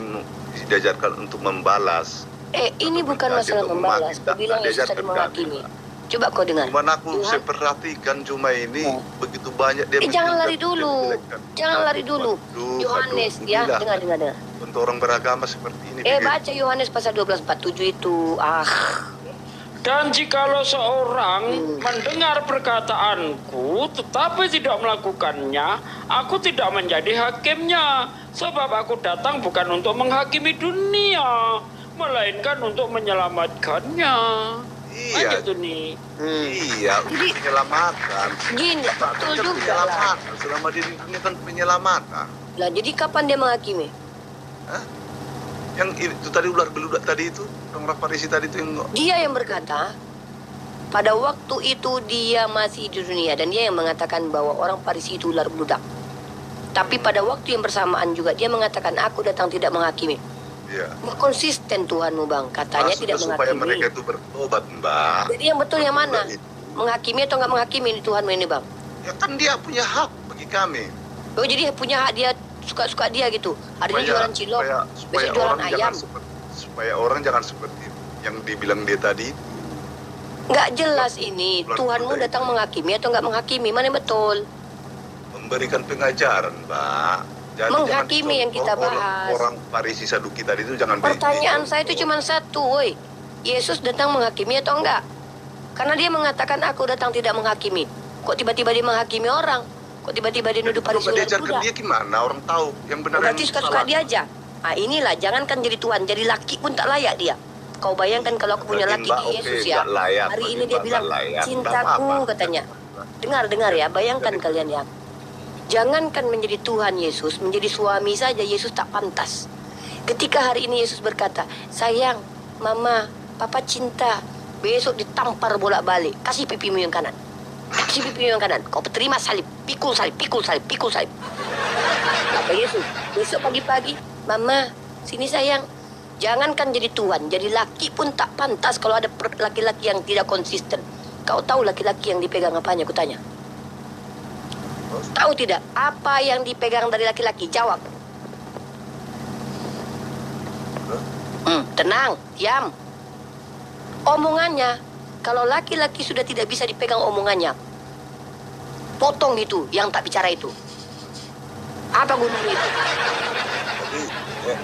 diajarkan untuk membalas. Ini bukan masalah membalas. Kau bilang Yesus tadi menghakimi. Coba kau dengar. Cuman aku Tuhan- saya perhatikan cuma ini begitu banyak dia. jangan lari dulu. Jangan lari dulu. Aduh, Yohanes aduh, ya, inilah. dengar. Untuk orang beragama seperti ini. begitu. Baca Yohanes pasal 12:47 itu. Dan jikalau seorang mendengar perkataanku tetapi tidak melakukannya, aku tidak menjadi hakimnya. Sebab aku datang bukan untuk menghakimi dunia, melainkan untuk menyelamatkannya. Iya. Lanjut nih. Iya, untuk penyelamatan. Gini, Pak, betul kan juga lah. penyelamatan. Selama di dunia kan penyelamatan. Lah, jadi kapan dia menghakimi? Yang itu tadi ular beludak tadi itu, orang Farisi tadi itu yang Dia yang berkata, pada waktu itu dia masih di dunia dan dia yang mengatakan bahwa orang Farisi itu ular beludak. Tapi pada waktu yang bersamaan juga dia mengatakan aku datang tidak menghakimi. Iya. Nggak konsisten Tuhanmu bang, katanya Maksudnya tidak supaya mereka menghakimi. itu bertobat, Mbak. Jadi yang betul yang mana? Itu. Menghakimi atau nggak menghakimi ini Tuhanmu ini bang? Ya kan dia punya hak bagi kami. Oh jadi punya hak dia, suka-suka dia gitu. Hari ini jualan cilok, besok jualan ayam. Supaya orang jangan seperti yang dibilang dia tadi. Nggak jelas ini, Bulan Tuhanmu puasa datang menghakimi atau nggak menghakimi, mana yang betul? Memberikan pengajaran, Mbak. Jadi Menghakimi jangan yang kita bahas. Orang Farisi Saduki tadi itu jangan Pertanyaan begitu. saya itu cuma satu, woi. Yesus datang menghakimi atau enggak? Karena dia mengatakan aku datang tidak menghakimi. Kok tiba-tiba dia menghakimi orang? Kok tiba-tiba dia nuduh Farisi Coba ular diajarkan beludak? dia gimana orang tahu yang benar Berarti yang suka-suka salah. dia aja. Inilah, jangankan jadi Tuhan, jadi laki pun tak layak dia. Kau bayangkan kalau aku punya Berarti laki Mbak, di Yesus oke, ya. nggak layak. Hari Berarti ini dia Mbak bilang, nggak layak. cintaku Nggak apa-apa. katanya. Dengar ya, bayangkan kalian ya. Jangankan menjadi Tuhan Yesus, menjadi suami saja Yesus tak pantas. Ketika hari ini Yesus berkata, sayang, mama, papa cinta. Besok ditampar bolak-balik, kasih pipimu yang kanan. Kasih pipimu yang kanan. Kau terima salib, pikul salib, pikul salib, pikul salib. Kata Yesus, besok pagi-pagi, mama, sini sayang. Jangankan jadi Tuhan, jadi laki pun tak pantas kalau ada laki-laki yang tidak konsisten. Kau tahu laki-laki yang dipegang apanya, aku tanya. Tahu tidak apa yang dipegang dari laki-laki? Jawab. Tenang, diam. Omongannya, kalau laki-laki sudah tidak bisa dipegang omongannya, potong itu yang tak bicara itu. Apa gunanya itu? Jadi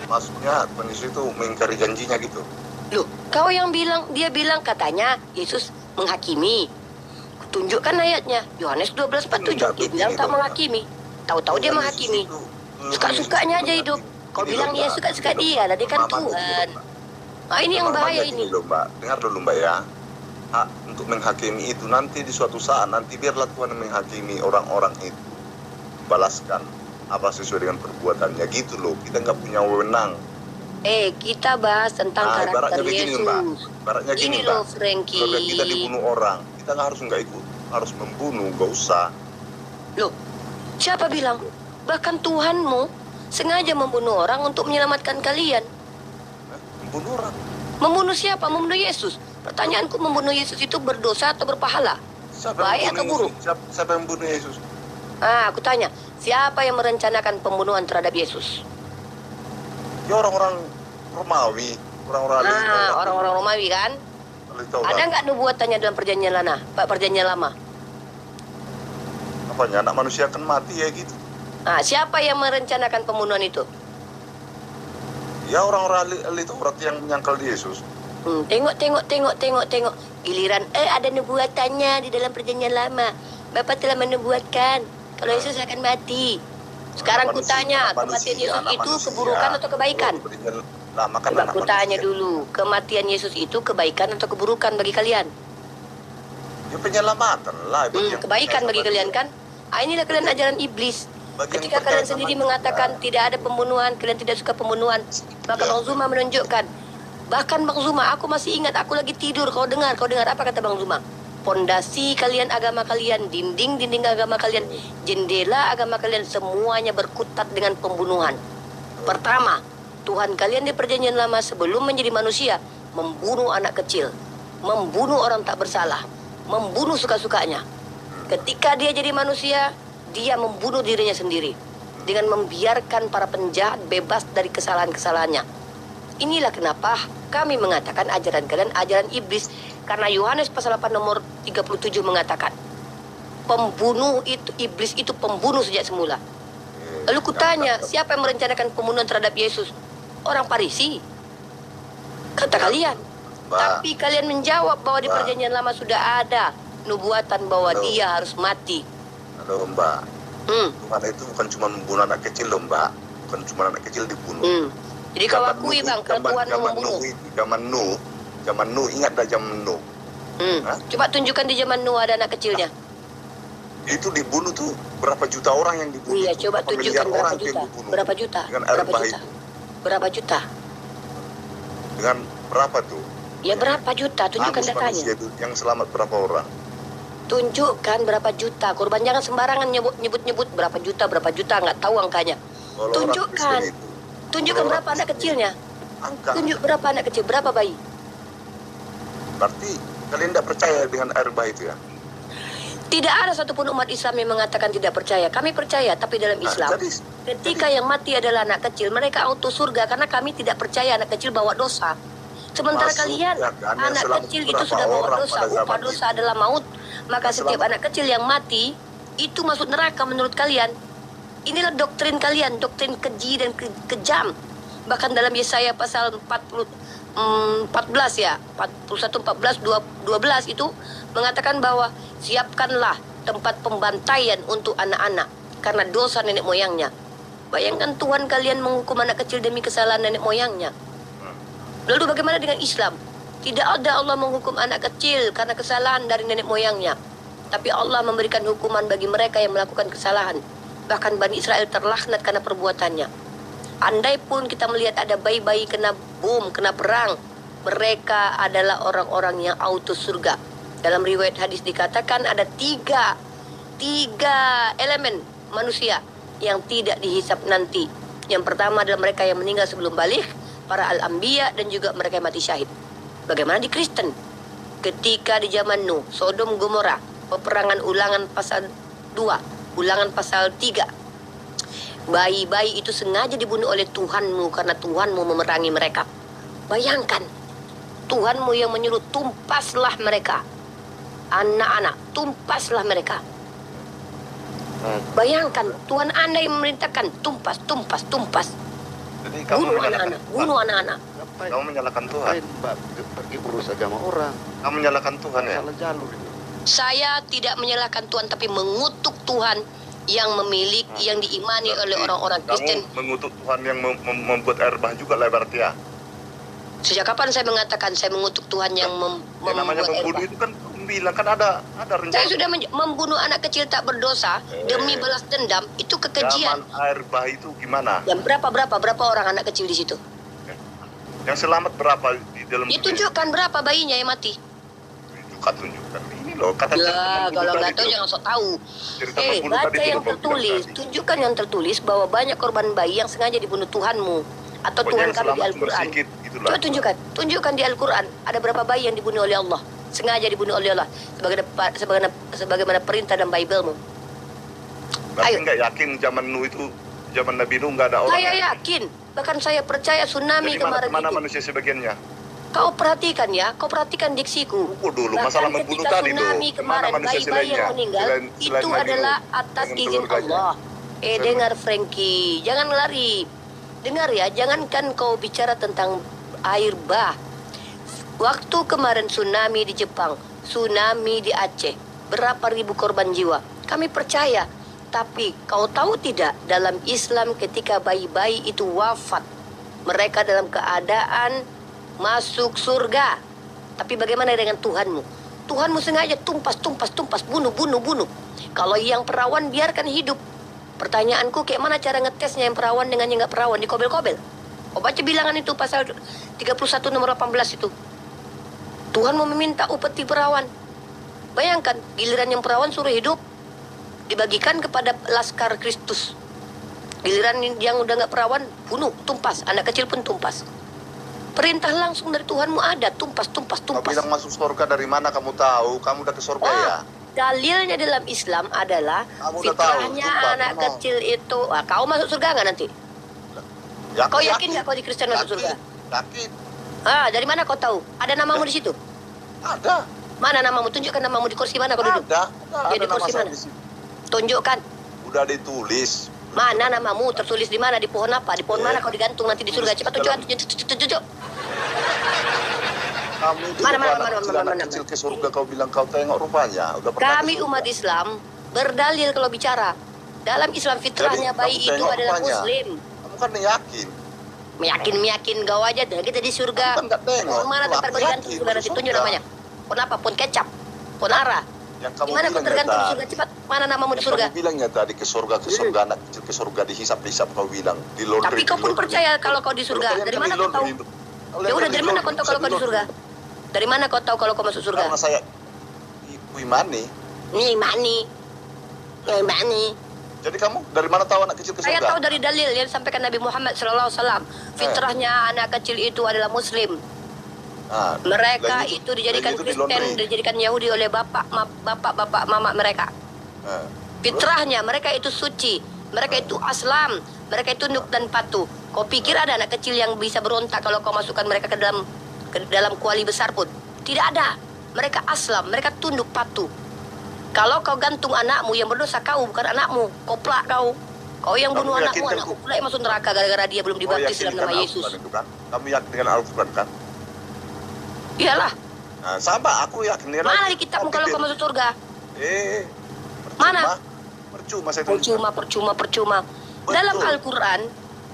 maksudnya Tuhan Yesus itu mengingkari janjinya gitu. Loh, kau yang bilang, dia bilang katanya Yesus menghakimi. Tunjukkan ayatnya, Yohanes 12:47. Dia bilang tak menghakimi. Tahu-tahu dia menghakimi. Suka-sukanya aja hidup. Kau bilang dia suka-suka dia, lah dia kan Tuhan. Ini yang bahaya ini. Dulu, Mbak. Dengar dulu Mbak ya. Hak untuk menghakimi itu nanti di suatu saat nanti biarlah Tuhan menghakimi orang-orang itu. Balaskan apa sesuai dengan perbuatannya gitu loh. Kita nggak punya wewenang. Kita bahas tentang karakter ibaratnya begini, Yesus. Mbak. Ibaratnya gini, Gini Mbak. loh, Frankie. Keluarga kita dibunuh orang, kita nggak ikut, harus membunuh, nggak usah. Loh, siapa bilang? Bahkan Tuhanmu sengaja membunuh orang untuk menyelamatkan kalian. Membunuh orang. Membunuh siapa? Membunuh Yesus. Pertanyaanku, membunuh Yesus itu berdosa atau berpahala? Baik atau buruk? Siapa yang membunuh Yesus? Aku tanya, siapa yang merencanakan pembunuhan terhadap Yesus? Ya orang-orang Romawi, orang-orang Orang-orang Romawi kan? Ada nggak nubuatannya dalam perjanjian lama? Perjanjian lama? Apanya, anak manusia akan mati ya gitu. Siapa yang merencanakan pembunuhan itu? Ya orang-orang ahli Taurat yang menyangkal Yesus. Tengok. Giliran, ada nubuatannya di dalam perjanjian lama. Bapak telah menubuatkan kalau Yesus akan mati. Sekarang kutanya, kematian Yesus itu keburukan atau kebaikan? Coba kutanya dulu, kematian Yesus itu kebaikan atau keburukan bagi kalian? Ya penyelamatan lah. Kebaikan bagi kalian kan? Inilah kalian ajaran iblis. Ketika kalian sendiri mengatakan tidak ada pembunuhan, kalian tidak suka pembunuhan, maka Bang Zuma menunjukkan. Bahkan Bang Zuma, aku masih ingat, aku lagi tidur, kau dengar apa kata Bang Zuma? Pondasi kalian, agama kalian, dinding agama kalian, jendela agama kalian, semuanya berkutat dengan pembunuhan. Pertama, Tuhan kalian di perjanjian lama sebelum menjadi manusia, membunuh anak kecil, membunuh orang tak bersalah, membunuh suka-sukanya. Ketika dia jadi manusia, dia membunuh dirinya sendiri dengan membiarkan para penjahat bebas dari kesalahan-kesalahannya. Inilah kenapa kami mengatakan ajaran kalian ajaran iblis, karena Yohanes pasal 8 nomor 37 mengatakan pembunuh itu, iblis itu pembunuh sejak semula. Lalu kutanya, siapa yang merencanakan pembunuhan terhadap Yesus? Orang Farisi, kata kalian. Tapi kalian menjawab bahwa di perjanjian lama sudah ada nubuatan bahwa dia harus mati. Halo Mbak, Tuhan itu bukan cuma membunuh anak kecil loh Mbak, bukan cuma anak kecil dibunuh. Jadi kau akui Bang, kalau Tuhan mau membunuh. Zaman Nuh, ingat dah zaman Nuh. Coba tunjukkan di zaman Nuh ada anak kecilnya. Itu dibunuh tuh berapa juta orang yang dibunuh. Iya, coba tunjukkan berapa juta. Dengan air bah itu. Berapa juta? Dengan berapa tuh? Ya berapa juta, tunjukkan datanya. Yang selamat berapa orang? Tunjukkan berapa juta. Korban jangan sembarangan nyebut berapa juta, nggak tahu angkanya. Tunjukkan berapa anak kecilnya. Tunjuk berapa anak kecil, berapa bayi. Berarti kalian tidak percaya dengan air bah itu ya? Tidak ada satupun umat Islam yang mengatakan tidak percaya. Kami percaya, tapi dalam Islam, ketika yang mati adalah anak kecil, mereka auto surga karena kami tidak percaya anak kecil bawa dosa. Sementara kalian, anak kecil itu sudah bawa dosa. Upah dosa adalah maut. Maka setiap anak kecil yang mati, itu masuk neraka menurut kalian. Inilah doktrin kalian, doktrin keji dan kejam. Bahkan dalam Yesaya pasal 14 ya, 41, 14, 12 itu mengatakan bahwa siapkanlah tempat pembantaian untuk anak-anak karena dosa nenek moyangnya. Bayangkan Tuhan kalian menghukum anak kecil demi kesalahan nenek moyangnya. Lalu bagaimana dengan Islam? Tidak ada Allah menghukum anak kecil karena kesalahan dari nenek moyangnya. Tapi Allah memberikan hukuman bagi mereka yang melakukan kesalahan. Bahkan Bani Israel terlaknat karena perbuatannya. Andai pun kita melihat ada bayi-bayi kena bom, kena perang, mereka adalah orang-orang yang auto surga. Dalam riwayat hadis dikatakan ada tiga elemen manusia yang tidak dihisap nanti. Yang pertama adalah mereka yang meninggal sebelum balik, para al-anbiya, dan juga mereka yang mati syahid. Bagaimana di Kristen? Ketika di zaman Nuh, Sodom Gomora, peperangan Ulangan pasal 2, Ulangan pasal 3. Bayi-bayi itu sengaja dibunuh oleh Tuhanmu karena Tuhanmu memerangi mereka. Bayangkan, Tuhanmu yang menyuruh tumpaslah mereka. Anak-anak, tumpaslah mereka. Bayangkan, Tuhan Anda yang memerintahkan tumpas. Jadi kamu Bunuh anak-anak. Kamu menyalahkan Tuhan. Pergi urus agama orang. Kamu menyalahkan Tuhan ya? Salah jalur. Saya tidak menyalahkan Tuhan, tapi mengutuk Tuhan yang memiliki, yang diimani oleh orang-orang Kristen. Kamu mengutuk Tuhan yang membuat air bah juga lah berarti ya? Sejak kapan saya mengatakan saya mengutuk Tuhan yang namanya membuat air membunuh bah? itu kan bilang kan ada rencana. Saya sudah membunuh anak kecil tak berdosa demi balas dendam. Itu kekejian. Zaman air bah itu gimana? Yang berapa orang anak kecil di situ? Yang selamat berapa di dalam? Ditunjukkan berapa bayinya yang mati? Tunjukkan. Ini loh. Kata Ya, kalau nggak tahu jangan sok tahu. Cerita membunuh Baca tadi itu yang loh, kau bilang tertulis. tadi. Tunjukkan yang tertulis bahwa banyak korban bayi yang sengaja dibunuh Tuhanmu atau Pokoknya Tuhan yang kami di selamat cuma Al-Quran. sedikit, gitulah. Coba tunjukkan. Tunjukkan di Al-Quran ada berapa bayi yang dibunuh oleh Allah. Sengaja dibunuh oleh Allah. Sebagaimana perintah dalam Bible-mu. Berarti Ayo. nggak yakin zaman Nuh itu, zaman Nabi Nuh nggak ada orang. Saya yakin. Bahkan saya percaya tsunami Jadi kemarin mana itu. manusia sebagiannya? Kau perhatikan ya, kau perhatikan diksiku. Tunggu dulu, Bahkan masalah membunuh ketika tadi loh. tsunami Mana kemarin manusia bayi-bayi selainnya? yang meninggal Selain itu Nabi adalah Nuh atas dengan izin keluarganya. Allah. Saya- Dengar Frankie, jangan lari. Dengar ya, jangankan kau bicara tentang air bah. Waktu kemarin tsunami di Jepang, tsunami di Aceh, berapa ribu korban jiwa? Kami percaya. Tapi kau tahu tidak, dalam Islam ketika bayi-bayi itu wafat, mereka dalam keadaan masuk surga. Tapi bagaimana dengan Tuhanmu? Tuhanmu sengaja tumpas, bunuh. Kalau yang perawan biarkan hidup. Pertanyaanku, kayak mana cara ngetesnya yang perawan dengan yang nggak perawan? Dikobel-kobel. Kau baca bilangan itu pasal 31 nomor 18 itu. Tuhan mau meminta upeti perawan. Bayangkan, giliran yang perawan suruh hidup, dibagikan kepada laskar Kristus. Giliran yang udah nggak perawan, bunuh, tumpas. Anak kecil pun tumpas. Perintah langsung dari Tuhanmu ada, tumpas. Kau bilang masuk surga dari mana kamu tahu? Kamu udah ke surga ya? Dalilnya dalam Islam adalah Kamu udah tahu, fitrahnya sumpah, anak kamu. kecil itu. Kau masuk surga nggak nanti? Kau yakin nggak kau di Kristen masuk surga? Yakin. Dari mana kau tahu? Ada namamu di situ? Ada. Mana namamu? Tunjukkan namamu di kursi mana kau duduk? Ada. Ya, di Ada nama kursi saya mana? di situ. Tunjukkan. Udah ditulis. Mana namamu? Tertulis di mana? Di pohon apa? Di pohon mana kau digantung nanti di surga? Cepat tunjukkan. Tunjuk. Kamu itu Mana, anak kecil ke surga, kau bilang kau tengok rupanya. Udah pernah Kami ke surga. umat Islam berdalil kalau bicara. Dalam Islam fitrahnya Jadi, bayi kamu itu tengok adalah rupanya. Muslim. Kamu kan yakin. Meyakin kau aja dan kita di surga. Kamu kan nggak tengok. Pohon mana Kalau tempat aku kau digantung yakin, surga nanti? masuk Tunjuk surga. namanya. Pohon apa? Pohon kecap? Pohon ara? Yang kamu Gimana kau bilang tergantung di ya, surga? Cepat. Mana namamu di Yang surga? kamu bilangnya tadi ke surga, anak kecil ke surga dihisap kau bilang. Di laundry, Tapi kau pun di laundry. percaya kalau kau di Kalau surga. kalian Dari kan mana di kau tahu? laundry itu. Kalian Ya kan udah, dari mana kau tahu kalau kau di surga? Dari mana kau tahu kalau kau masuk surga? Karena saya imani. Nih, mani. Jadi kamu dari mana tahu anak kecil ke Saya surga? tahu dari dalil yang disampaikan Nabi Muhammad SAW. Fitrahnya anak kecil itu adalah Muslim. Nah, Mereka lagi itu dijadikan lagi itu di Kristen, laundry. dijadikan Yahudi oleh bapak, mama mereka. Nah, Fitrahnya mereka itu suci, mereka itu aslam, mereka itu tunduk dan patuh. Kau pikir ada anak kecil yang bisa berontak kalau kau masukkan mereka ke dalam kuali besar pun? Tidak ada. Mereka aslam, mereka tunduk patuh. Kalau kau gantung anakmu, yang berdosa kau, bukan anakmu. Koplak kau. Kau yang Kamu bunuh anakmu, yakinkan anakmu pula yang masuk neraka gara-gara dia belum kau dibaptis yakin dalam nama dengan Yesus. Al-Quran itu kan? Kamu yakin dengan Al-Quran kan? Iyalah, Nah, sama aku yakin dengan mana di kitabmu kalau kau masuk surga? Mana? Percuma saya tuliskan. Percuma. Dalam Al-Quran,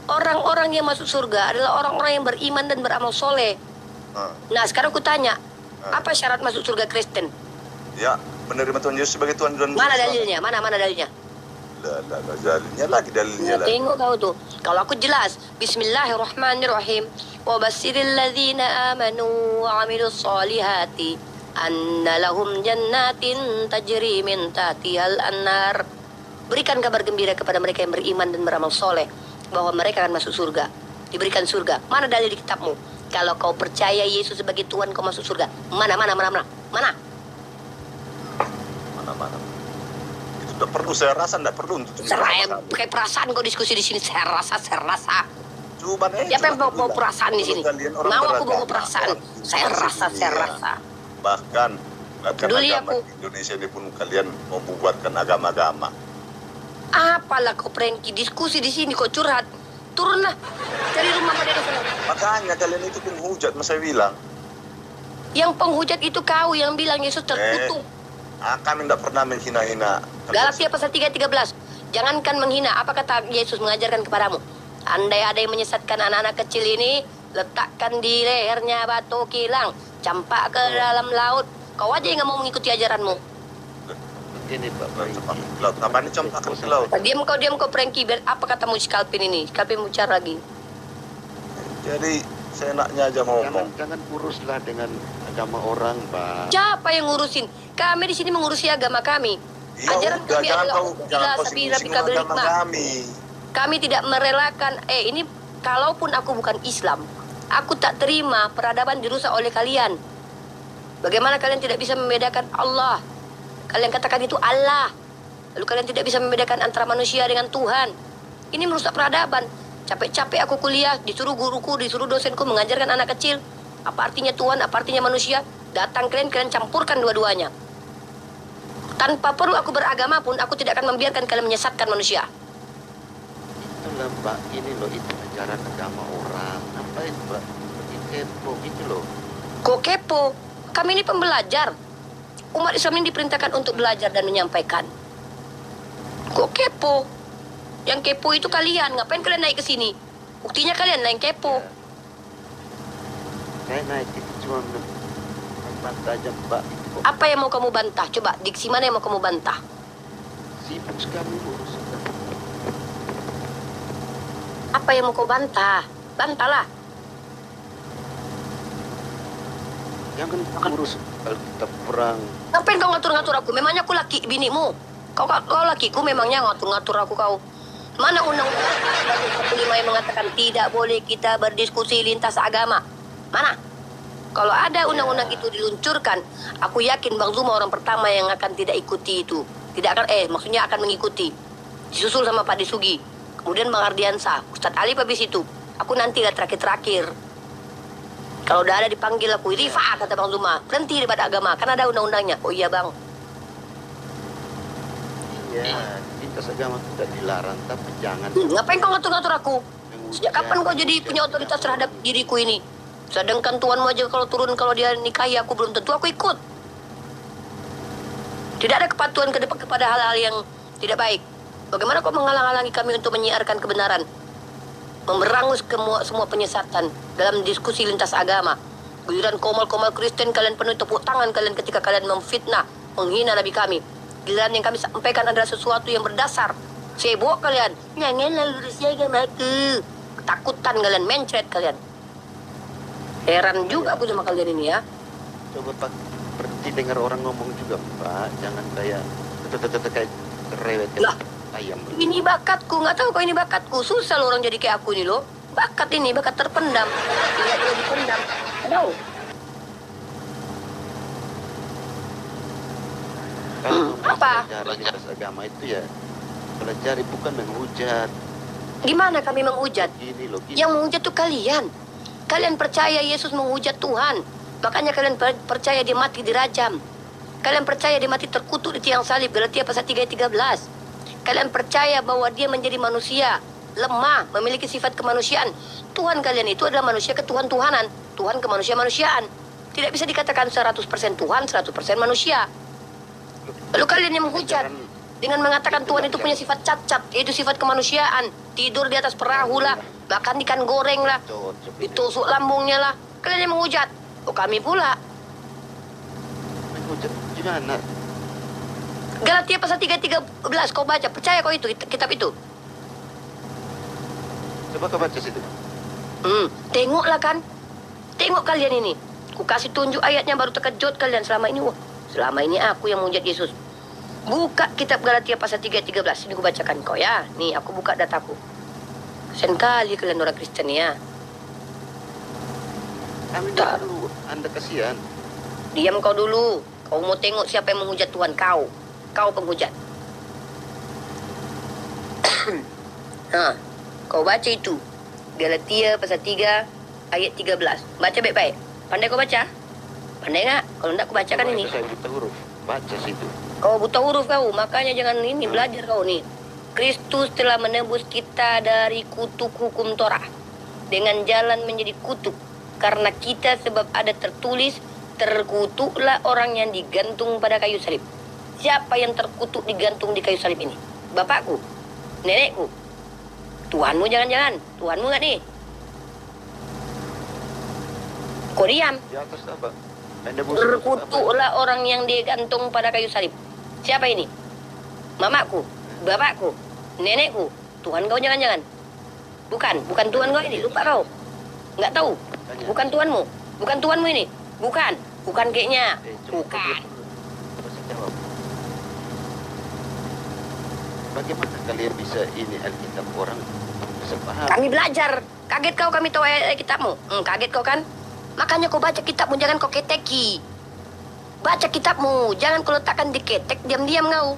orang-orang yang masuk surga adalah orang-orang yang beriman dan beramal soleh. Nah, sekarang aku tanya, apa syarat masuk surga Kristen? Ya, menerima Tuhan Yesus sebagai Tuhan dan Mana dalilnya? Mana dalilnya? dalilnya lagi, dalilnya lagi. Tengok kau tuh. Kalau aku jelas, Bismillahirrahmanirrahim. Wa basiril ladzina amanu wa 'amilus solihati anna lahum jannatin tajri min tahtihal anhar. Berikan kabar gembira kepada mereka yang beriman dan beramal soleh bahwa mereka akan masuk surga, diberikan surga. Mana dalil di kitabmu? Kalau kau percaya Yesus sebagai Tuhan, kau masuk surga. Mana? Itu tidak perlu, saya rasa tidak perlu untuk Seraya pakai perasaan kau diskusi di sini. Saya rasa. Cuman Siapa yang bawa perasaan di sini? Mau aku bawa perasaan? Saya rasa. Bahkan Peduli agama aku. Indonesia ini pun kalian membuatkan agama-agama. Apalah kau Frankie, diskusi di sini kau curhat. Turunlah dari rumah pada sana. Makanya kalian itu penghujat, mas saya bilang. Yang penghujat itu kau yang bilang Yesus terkutuk. Kami tidak pernah menghina-hina. Galatia pasal 3:13. Jangankan menghina, apa kata Yesus mengajarkan kepadamu? Andai ada yang menyesatkan anak-anak kecil ini, letakkan di lehernya batu kilang, campak ke dalam laut. Kau aja yang nggak mau mengikuti ajaranmu. Ini Pak Laut apa ini campakkan ke laut? Diam kau Frankie. Apa katamu si Kalpin ini? Kalpin bicara lagi. Jadi seenaknya aja ngomong. jangan uruslah dengan agama orang, Pak. Siapa yang ngurusin? Kami di sini mengurusi agama kami. Ya Ajaran udah, kami jangan adalah kau sabila singgung bika agama berhikmah. kami. Kami tidak merelakan, ini kalaupun aku bukan Islam, aku tak terima peradaban dirusak oleh kalian. Bagaimana kalian tidak bisa membedakan Allah? Kalian katakan itu Allah. Lalu kalian tidak bisa membedakan antara manusia dengan Tuhan. Ini merusak peradaban. Capek-capek aku kuliah, disuruh guruku, disuruh dosenku mengajarkan anak kecil. Apa artinya Tuhan, apa artinya manusia? Datang kalian campurkan dua-duanya. Tanpa perlu aku beragama pun, aku tidak akan membiarkan kalian menyesatkan manusia. Itulah, Pak. Ini loh, itu ajaran agama orang. Ngapain, Pak? Pergi kepo gitu loh. Kok kepo? Kami ini pembelajar. Umat Islam ini diperintahkan untuk belajar dan menyampaikan. Kok kepo? Yang kepo itu kalian. Ngapain kalian naik ke sini? Buktinya kalian yang kepo. Saya naik itu cuma membantah aja, Pak. Itu kok Apa yang mau kamu bantah? Coba, diksi mana yang mau kamu bantah? sibuk sekali urusan. Apa yang mau kau bantah? Bantahlah. Jangan urus kalau kita perang. Ngapain kau ngatur-ngatur aku? Memangnya aku laki binimu? Kau lakiku memangnya ngatur-ngatur aku kau? Mana undang-undang 45 yang mengatakan tidak boleh kita berdiskusi lintas agama? Mana? Kalau ada undang-undang itu diluncurkan, aku yakin Bang Zuma orang pertama yang akan tidak ikuti itu. Tidak akan, maksudnya akan mengikuti. Disusul sama Pak Disugi. Kemudian Bang Ardiansah, Ustadz Ali habis itu. Aku nantilah terakhir-terakhir. Kalau udah ada dipanggil aku, Rifa kata Bang Zuma, berhenti daripada agama, kan ada undang-undangnya. Oh iya Bang. Iya, lintas agama tidak dilarang, tapi jangan. Ngapain kau ngatur-ngatur aku? Sejak kapan kau jadi punya otoritas terhadap diriku ini? Sedangkan tuanmu aja kalau turun, kalau dia nikahi aku belum tentu aku ikut. Tidak ada kepatuhan kepada hal-hal yang tidak baik. Bagaimana kau menghalang-halangi kami untuk menyiarkan kebenaran? Memerangus semua penyesatan dalam diskusi lintas agama. Giliran komal-komal Kristen kalian penuh tepuk tangan kalian ketika kalian memfitnah, menghina Nabi kami. Giliran yang kami sampaikan adalah sesuatu yang berdasar. Sibuk kalian. Janganlah lurusnya agamaku. Ketakutan kalian, mencret kalian. Heran juga aku sama kalian ini ya. Coba Pak, berhenti dengar orang ngomong juga, Pak. Jangan kayak kayak cerewet Lah, ayam. ini bakatku, nggak tahu kok ini bakatku. Susah loh orang jadi kayak aku ini loh. Bakat ini, bakat terpendam. Tidak boleh dipendam. Tahu? Kalau Apa? belajar lintas agama itu ya pelajari, bukan menghujat. Gimana kami menghujat? Gini loh, gini. Yang menghujat tuh kalian. Kalian percaya Yesus menghujat Tuhan. Makanya kalian percaya dia mati dirajam. Kalian percaya dia mati terkutuk di tiang salib. Galatia pasal 3 ayat 13. Kalian percaya bahwa dia menjadi manusia. Lemah, memiliki sifat kemanusiaan. Tuhan kalian itu adalah manusia ketuhan-tuhanan. Tuhan kemanusia-manusiaan. Tidak bisa dikatakan 100% Tuhan, 100% manusia. Lalu kalian yang menghujat dengan mengatakan Tuhan itu punya sifat cacat, yaitu sifat kemanusiaan. Tidur di atas perahu lah, makan ikan goreng lah, ditusuk lambungnya lah. Kalian yang menghujat. Oh kami pula. Menghujat gimana? Galatia pasal 3 ayat 13 kau baca, percaya kau itu kitab itu? Coba kau baca situ. Tengoklah kan. Tengok kalian ini. Ku kasih tunjuk ayatnya baru terkejut kalian selama ini. Wah, selama ini aku yang menghujat Yesus. Buka kitab Galatia pasal 3 ayat 13. Ini ku bacakan kau ya. Nih aku buka dataku. Kasian kali kalian orang Kristen ya. Kami Tak. dulu, Anda kasihan. Diam kau dulu. Kau mau tengok siapa yang menghujat Tuhan kau. Kau penghujat. Kau baca itu. Galatia pasal 3 ayat 13. Baca baik-baik. Pandai kau baca? Pandai nggak? Kalau enggak aku bacakan ini. Saya buta huruf. Baca situ. Kau buta huruf kau, makanya jangan ini belajar kau nih. Kristus telah menebus kita dari kutuk hukum Torah dengan jalan menjadi kutuk karena kita sebab ada tertulis terkutuklah orang yang digantung pada kayu salib. Siapa yang terkutuk digantung di kayu salib ini? Bapakku, nenekku, Tuhanmu jangan-jangan, Tuhanmu nggak nih? Kau diam. Di atas apa? Menebus Terkutuklah orang yang digantung pada kayu salib. Siapa ini? Mamaku, bapakku, nenekku, Tuhan kau jangan-jangan? Bukan Tuhan kau ini, lupa kau. Nggak tahu, bukan Tuhanmu ini, bukan. Bukan kayaknya. Coba Bukan. coba saya jawab. Bagaimana kalian bisa ini Alkitab orang bisa paham? Kami belajar. Kaget kau kami tahu ayat kitabmu? Kaget kau kan? Makanya kau baca kitabmu, jangan kau keteki. Baca kitabmu, jangan kau letakkan di ketek, diam-diam kau.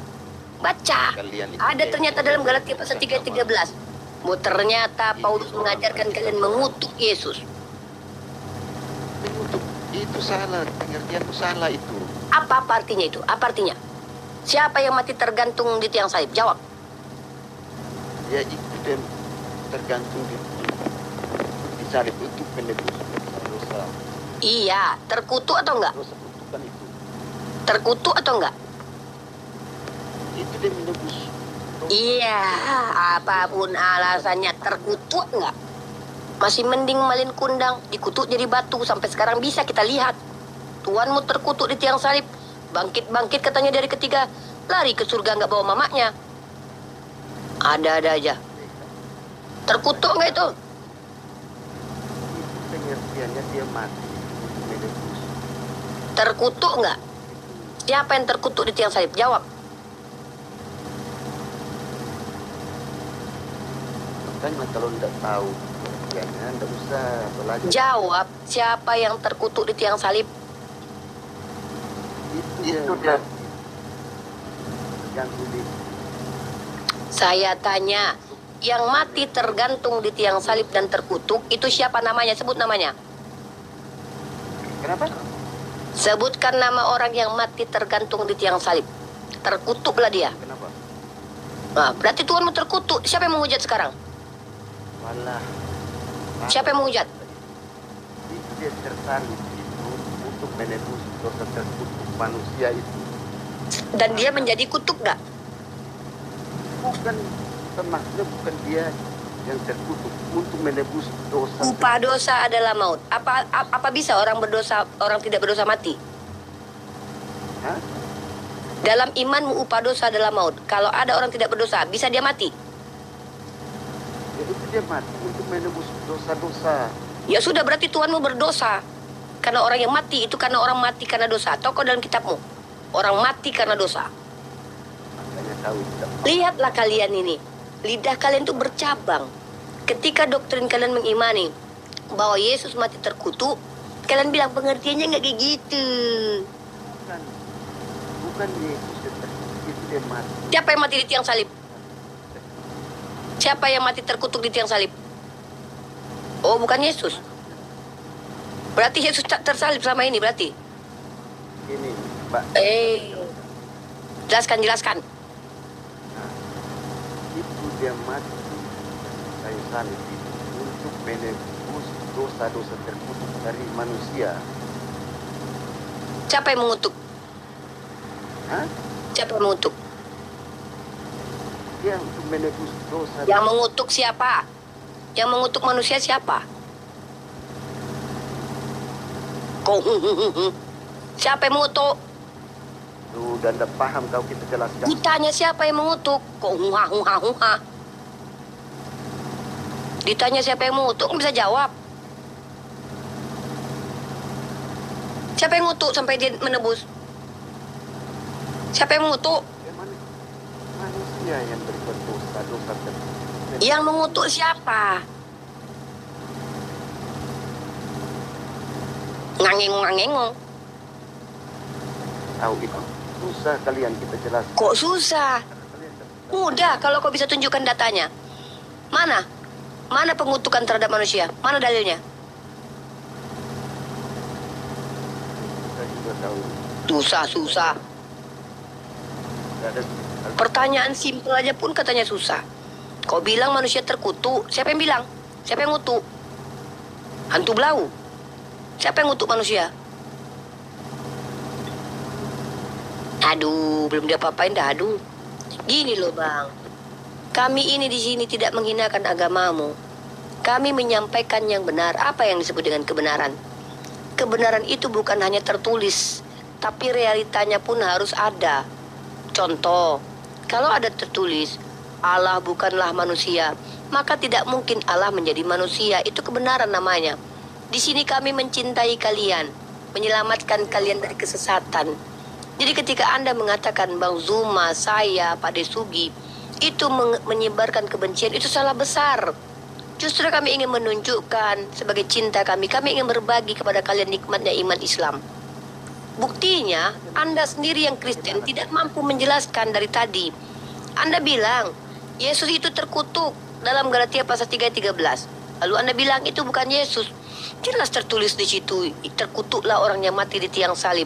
Baca. Kalian itu Ada ternyata dalam Galatia pasal 3:13. Ternyata Paulus mengajarkan kalian mengutuk Yesus. mengutuk itu salah, pengertianmu salah itu. Apa artinya itu? Apa artinya? Siapa yang mati tergantung di tiang salib? Jawab. Ya itu dan tergantung di salib untuk menebus dosa. Iya, terkutuk atau enggak? Dosa kutukan itu. Terkutuk atau enggak? Itu dia menebus. Iya, apapun alasannya terkutuk enggak? Masih mending malin kundang, dikutuk jadi batu. Sampai sekarang bisa kita lihat. Tuanmu terkutuk di tiang salib. Bangkit-bangkit katanya dari ketiga. Lari ke surga nggak bawa mamanya. Ada-ada aja. Terkutuk nggak itu? Itu pengertiannya dia mati untuk menebus. Terkutuk nggak? Siapa yang terkutuk di tiang salib? Jawab. Makanya kalau tidak tahu pengertiannya, tidak usah belajar. Jawab. Siapa yang terkutuk di tiang salib? Itu dia. Tergantung di Saya tanya. Yang mati tergantung di tiang salib dan terkutuk, itu siapa namanya? Sebut namanya. Kenapa? Sebutkan nama orang yang mati tergantung di tiang salib. Terkutuklah dia. Kenapa? Nah, berarti Tuhanmu terkutuk. Siapa yang menghujat sekarang? Malah. Siapa yang menghujat? Itu dia tersalib itu untuk menebus dosa terkutuk manusia itu. Dan dia menjadi kutuk nggak? Bukan, maksudnya bukan dia yang terkutuk untuk menebus dosa. Upah dosa adalah maut. Apa bisa orang berdosa, orang tidak berdosa mati? Hah? Dalam imanmu upah dosa adalah maut. Kalau ada orang tidak berdosa, bisa dia mati? Ya, itu dia mati untuk menebus dosa-dosa. Ya sudah, berarti Tuhanmu berdosa. Karena orang yang mati itu karena orang mati karena dosa. Tokoh dalam kitabmu. Orang mati karena dosa. Makanya tahu tidak. Lihatlah kalian ini. Lidah kalian itu bercabang. Ketika doktrin kalian mengimani bahwa Yesus mati terkutuk, kalian bilang pengertiannya nggak kayak gitu. Bukan Yesus yang terkutuk, itu dia mati. Siapa yang mati di tiang salib? Siapa yang mati terkutuk di tiang salib? Oh, bukan Yesus. Berarti Yesus tak tersalib selama ini berarti? Ini, Pak. Jelaskan. Nah, itu dia mati kayu salib itu untuk menebus dosa-dosa terkutuk dari manusia. Siapa yang mengutuk? Hah? Siapa yang mengutuk? Dia untuk menebus dosa. Yang mengutuk siapa? Yang mengutuk manusia siapa? Kok siapa yang mengutuk? Tuh, dan tidak paham kau kita jelaskan. Ditanya siapa yang mengutuk? Kok huha. Ditanya siapa yang mengutuk, bisa jawab. Siapa yang mengutuk sampai dia menebus? Siapa yang mengutuk? Ya, manusia yang berbuat dosa terkutuk. Yang mengutuk siapa? Ngangeng. Tahu itu susah kalian kita jelaskan. Kok susah? Kalian tak Mudah kalau kau bisa tunjukkan datanya. Mana? Mana pengutukan terhadap manusia? Mana dalilnya? kita juga tahu. Susah. Tidak ada Pertanyaan simpel aja pun katanya susah. Kau bilang manusia terkutuk, siapa yang bilang? Siapa yang ngutuk? Hantu belau. Siapa yang ngutuk manusia? Aduh, belum diapa-apain dah, aduh. Gini loh, Bang. Kami ini di sini tidak menghinakan agamamu. Kami menyampaikan yang benar, apa yang disebut dengan kebenaran. Kebenaran itu bukan hanya tertulis, tapi realitanya pun harus ada. Contoh, kalau ada tertulis, Allah bukanlah manusia, maka tidak mungkin Allah menjadi manusia. Itu kebenaran namanya. Di sini kami mencintai kalian. menyelamatkan kalian dari kesesatan. Jadi ketika Anda mengatakan Bang Zuma, saya, Pak Desugi, itu menyebarkan kebencian, itu salah besar. Justru kami ingin menunjukkan sebagai cinta kami ingin berbagi kepada kalian nikmatnya iman Islam. Buktinya, Anda sendiri yang Kristen tidak mampu menjelaskan dari tadi. Anda bilang, Yesus itu terkutuk dalam Galatia pasal 3:13. Lalu Anda bilang itu bukan Yesus. Jelas tertulis di situ, terkutuklah orang yang mati di tiang salib.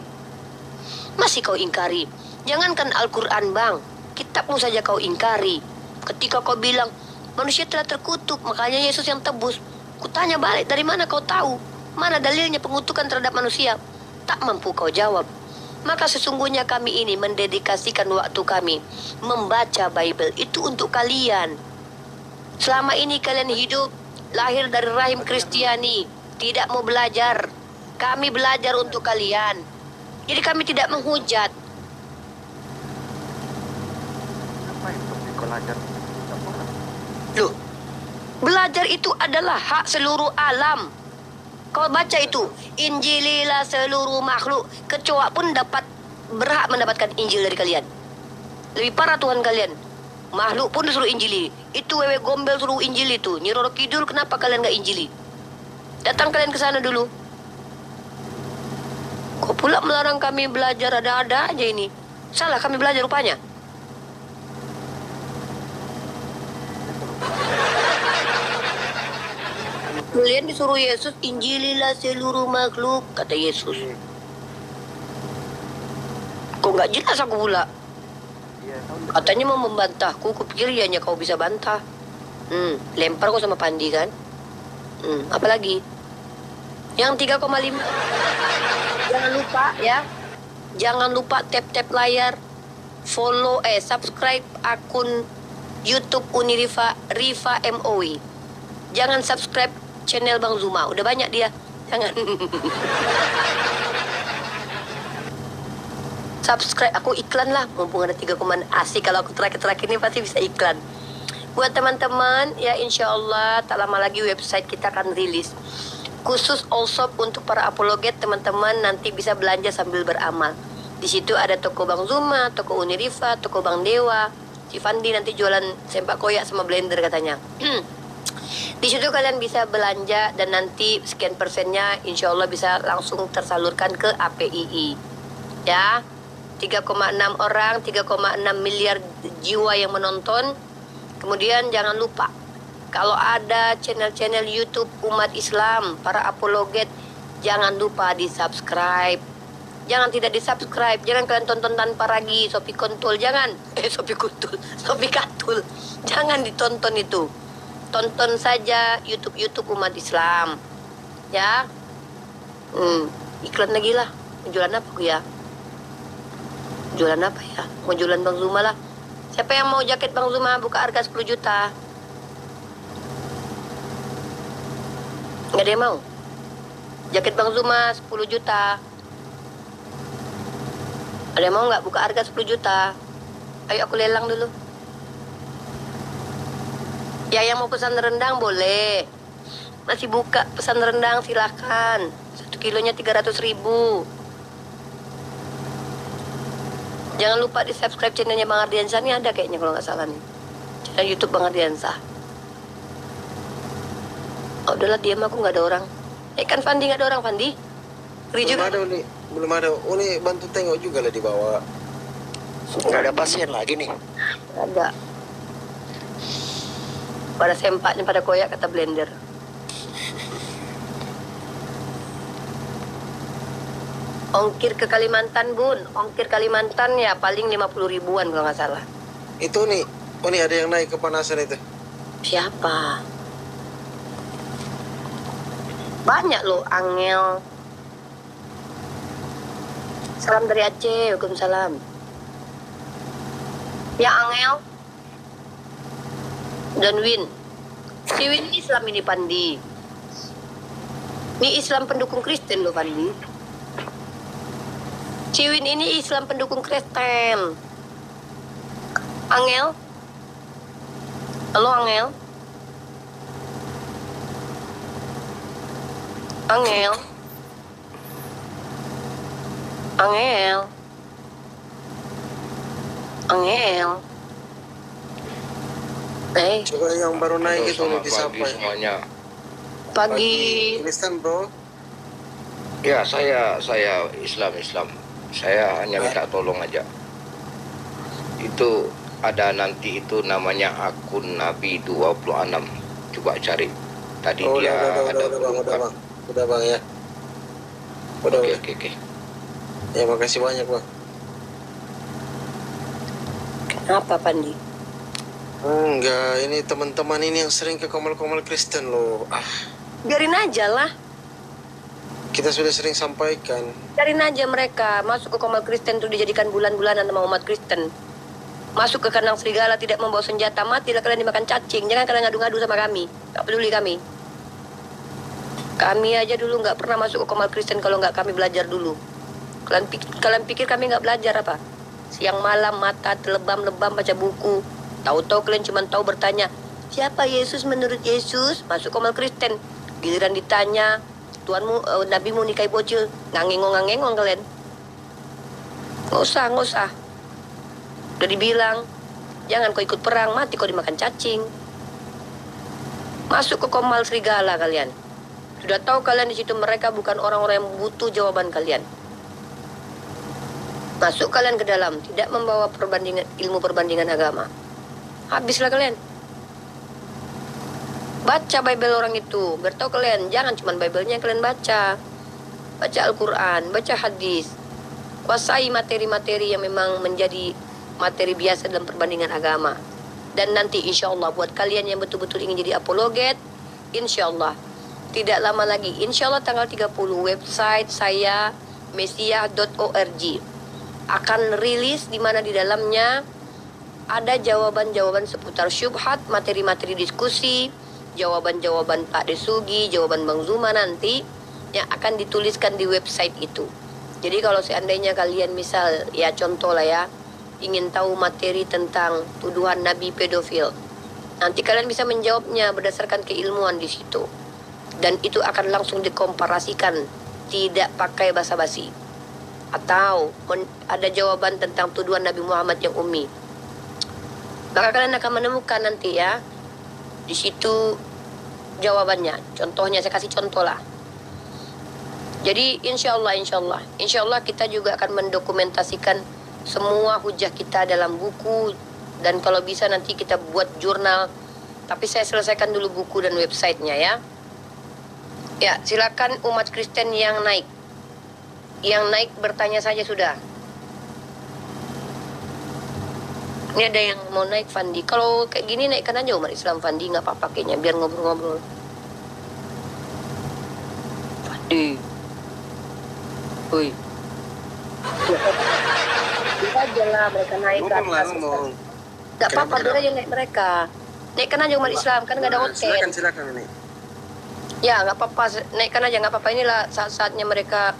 Masih kau ingkari. Jangankan Al-Quran, Bang. Kitabmu saja kau ingkari. Ketika kau bilang, manusia telah terkutuk, makanya Yesus yang tebus. Kutanya balik, dari mana kau tahu? Mana dalilnya pengutukan terhadap manusia? Tak mampu kau jawab. Maka sesungguhnya kami ini mendedikasikan waktu kami membaca Bible. Itu untuk kalian. Selama ini kalian hidup lahir dari rahim Kristiani, tidak mau belajar. Kami belajar untuk kalian. Jadi kami tidak menghujat. Apa itu belajar? Loh, belajar itu adalah hak seluruh alam. Kau baca itu, Injililah seluruh makhluk. Kecoa pun berhak mendapatkan Injil dari kalian. Lebih parah Tuhan kalian. Makhluk pun disuruh Injili. Itu wewe gombel suruh Injili itu. Nyi Roro Kidul kenapa kalian gak Injili? Datang kalian ke sana dulu. Kok pula melarang kami belajar, ada-ada aja ini. Salah kami belajar rupanya. Kalian disuruh Yesus, Injililah seluruh makhluk, kata Yesus. Kok nggak jelas aku pula? Katanya mau membantahku, kupikir ianya kau bisa bantah. Lempar kau sama Pandi kan? Apalagi? Yang 3,5. Jangan lupa ya. Jangan lupa tap-tap layar, subscribe akun YouTube Unirifa Rifa MOI. Jangan subscribe channel Bang Zuma, udah banyak dia. Jangan. Subscribe, aku iklan lah. Mumpung ada 3, asik kalau aku terakhir-terakhir ini pasti bisa iklan. Buat teman-teman, ya insya Allah tak lama lagi website kita akan rilis. Khusus also untuk para apologet, teman-teman nanti bisa belanja sambil beramal. Di situ ada toko Bang Zuma, toko Unirifa, toko Bang Dewa. Si Fandi nanti jualan sempak koyak sama blender katanya. Di situ kalian bisa belanja dan nanti sekian persennya insya Allah bisa langsung tersalurkan ke APII. Ya, 3,6 orang, 3,6 miliar jiwa yang menonton. Kemudian jangan lupa, kalau ada channel-channel YouTube umat Islam, para apologet, jangan lupa di-subscribe. Jangan tidak di-subscribe, jangan kalian tonton tanpa ragi, Sopi Kontol, jangan. Sopi Katul. Jangan ditonton itu. Tonton saja YouTube umat Islam. Ya. Iklan lagi lah. Mau jualan apa aku ya? Jualan apa ya? Mau jualan Bang Zuma lah. Siapa yang mau jaket Bang Zuma buka harga 10 juta? Nggak ada yang mau? Jaket Bang Zuma 10 juta. Ada yang mau nggak buka harga 10 juta? Ayo aku lelang dulu. Ya yang mau pesan rendang boleh. Masih buka pesan rendang silakan. 1 kilonya 300.000. Jangan lupa di subscribe channelnya Bang Ardiansah. Ini ada kayaknya kalau nggak salah nih. Channel YouTube Bang Ardiansah. Oh udahlah diam, aku nggak ada orang. Kan Fandi nggak ada orang, Fandi. Belum ada nih. Belum ada. Oh nih bantu tengok juga lah di bawah. Nggak ada pasien lagi nih. Ada. Pada sempaknya pada koyak kata blender. Ongkir ke Kalimantan, Bun. Ongkir Kalimantan ya paling 50 ribuan kalau nggak salah. Itu nih. Oh nih ada yang naik kepanasan itu. Siapa? Banyak loh, Angel. Salam dari Aceh, waalaikumsalam. Ya Angel. Dan Win. Si Win Islam ini Pandi. Ini Islam pendukung Kristen loh Pandi. Si Win ini Islam pendukung Kristen. Angel. Halo Angel. Angel. Angel. Coba yang baru naik itu Selamat lebih siapa pagi ya? semuanya. Pagi. Kristen bro. Ya, saya Islam. Saya hanya minta tolong aja. Itu ada nanti itu namanya akun Nabi 26. Coba cari. Tadi Oh, dia udah, ada bang, bukan. udah bang ya. Udah. Oke. Ya makasih banyak bang. Kenapa Pandi? Enggak, ini teman-teman ini yang sering ke komal-komal Kristen loh. Biarin aja lah. Kita sudah sering sampaikan. Biarin aja mereka. Masuk ke komal Kristen tuh dijadikan bulan-bulanan sama umat Kristen. Masuk ke kandang serigala tidak membawa senjata, matilah kalian dimakan cacing. Jangan kalian ngadu-ngadu sama kami. Gak peduli kami. Kami aja dulu nggak pernah masuk ke komal Kristen kalau nggak kami belajar dulu. Kalian pikir kami nggak belajar apa? Siang malam mata telebam-lebam baca buku. Tahu-tahu kalian cuma tahu bertanya, siapa Yesus menurut Yesus? Masuk komal Kristen. Giliran ditanya, Tuhanmu, nabimu nikahi bocil, ngangengong kalian. Nggak usah. Udah dibilang, jangan kau ikut perang, mati kau dimakan cacing. Masuk ke komal serigala kalian. Sudah tahu kalian di situ mereka bukan orang-orang yang butuh jawaban kalian. Masuk kalian ke dalam, tidak membawa ilmu perbandingan agama. Habislah kalian. Baca Bible orang itu, biar tahu kalian. Jangan cuma Bible-nya kalian baca. Baca Al-Quran, baca hadis. Kuasai materi-materi yang memang menjadi materi biasa dalam perbandingan agama. Dan nanti insya Allah buat kalian yang betul-betul ingin jadi apologet, insya Allah tidak lama lagi, insya Allah tanggal 30 website saya mesiah.org akan rilis, di mana di dalamnya ada jawaban-jawaban seputar syubhat, materi-materi diskusi, jawaban-jawaban Pak Desugi, jawaban Bang Zuma nanti yang akan dituliskan di website itu. Jadi kalau seandainya kalian misal, ya contoh lah ya, ingin tahu materi tentang tuduhan Nabi pedofil, nanti kalian bisa menjawabnya berdasarkan keilmuan di situ. Dan itu akan langsung dikomparasikan, tidak pakai basa-basi. Atau ada jawaban tentang tuduhan Nabi Muhammad yang ummi, maka kalian akan menemukan nanti ya di situ jawabannya. Contohnya saya kasih contoh lah. Jadi insya Allah kita juga akan mendokumentasikan semua hujah kita dalam buku, dan kalau bisa nanti kita buat jurnal. Tapi saya selesaikan dulu buku dan websitenya ya. Ya, silakan umat Kristen yang naik. Yang naik bertanya saja sudah. Ini ada yang mau naik Fandi. Kalau kayak gini naikkan aja umat Islam Fandi, nggak apa-apa kayaknya, biar ngobrol-ngobrol. Fandi. Woi. Bisa aja lah mereka naik ke atas. Nggak apa-apa, biar aja naik mereka. Naikkan aja umat Islam, kan nggak ada hotel. Silakan ini. Ya nggak apa-apa, naikkan aja nggak apa-apa. Inilah saat-saatnya mereka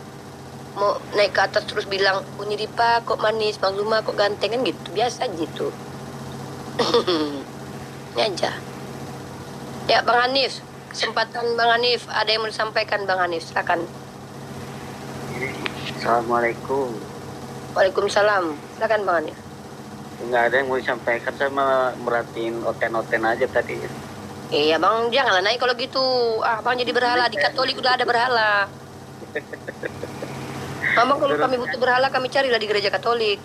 mau naik ke atas terus bilang, Bunyi Dipa kok manis, Bang Zuma kok ganteng, kan gitu, biasa gitu. Ini aja. Ya Bang Hanif, kesempatan Bang Hanif, ada yang mau disampaikan Bang Hanif, silakan. Assalamualaikum. Waalaikumsalam, silakan Bang Hanif. Nggak ada yang mau disampaikan, saya merhatiin oten-oten aja tadi. Iya Bang, janganlah naik kalau gitu. Bang jadi berhala, di Katolik udah ada berhala. Abang kalau kami butuh berhala, kami carilah di gereja Katolik.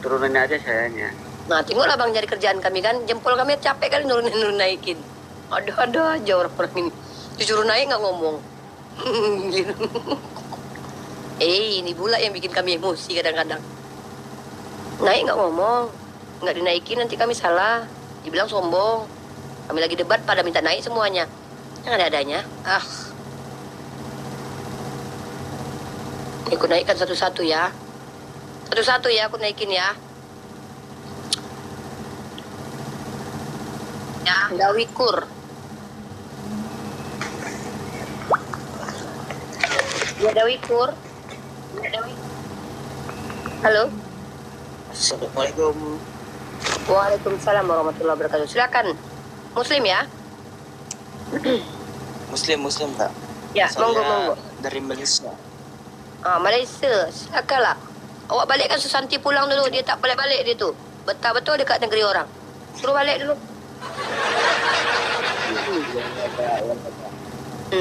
Turunin aja sayanya. Nah, tengoklah Bang jadi kerjaan kami kan. Jempol kami capek kali nurunin naikin. Ada aja orang-orang ini. Disuruh naik nggak ngomong. Ini pula yang bikin kami emosi kadang-kadang. Naik nggak ngomong, nggak dinaikin nanti kami salah. Dibilang sombong. Kami lagi debat pada minta naik semuanya. Yang ada-adanya. Aku naikkan satu-satu ya. Satu-satu ya aku naikin ya. Ya, Dawikur. Ya Dawikur. Halo. Assalamualaikum. Waalaikumsalam warahmatullahi wabarakatuh. Silakan. Muslim ya? Muslim tak? Ya, Saya monggo. dari Malaysia. Malaysia. Silakanlah. Awak balikkan Susanti pulang dulu. Dia tak balik-balik dia tu. Betah betul dekat negeri orang. Suruh balik dulu.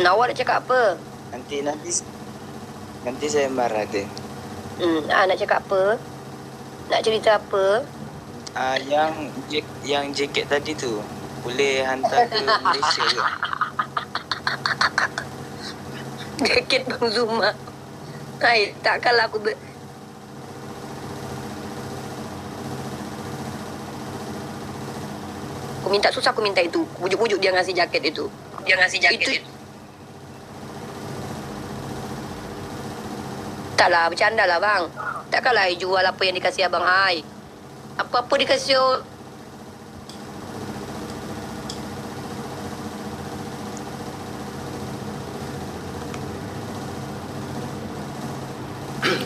Awak nak cakap apa? Nanti saya marah deh. Nak cakap apa? Nak cerita apa? Yang jaket tadi tu boleh hantar ke Malaysia ke? Jaket Bang Zuma. Hai, takkanlah aku Aku minta susah, aku minta itu. Pujuk-pujuk dia ngasih jaket itu. Itu. Taklah, bercanda lah bang. Takkanlah I jual apa yang dikasih abang I. Apa-apa dikasih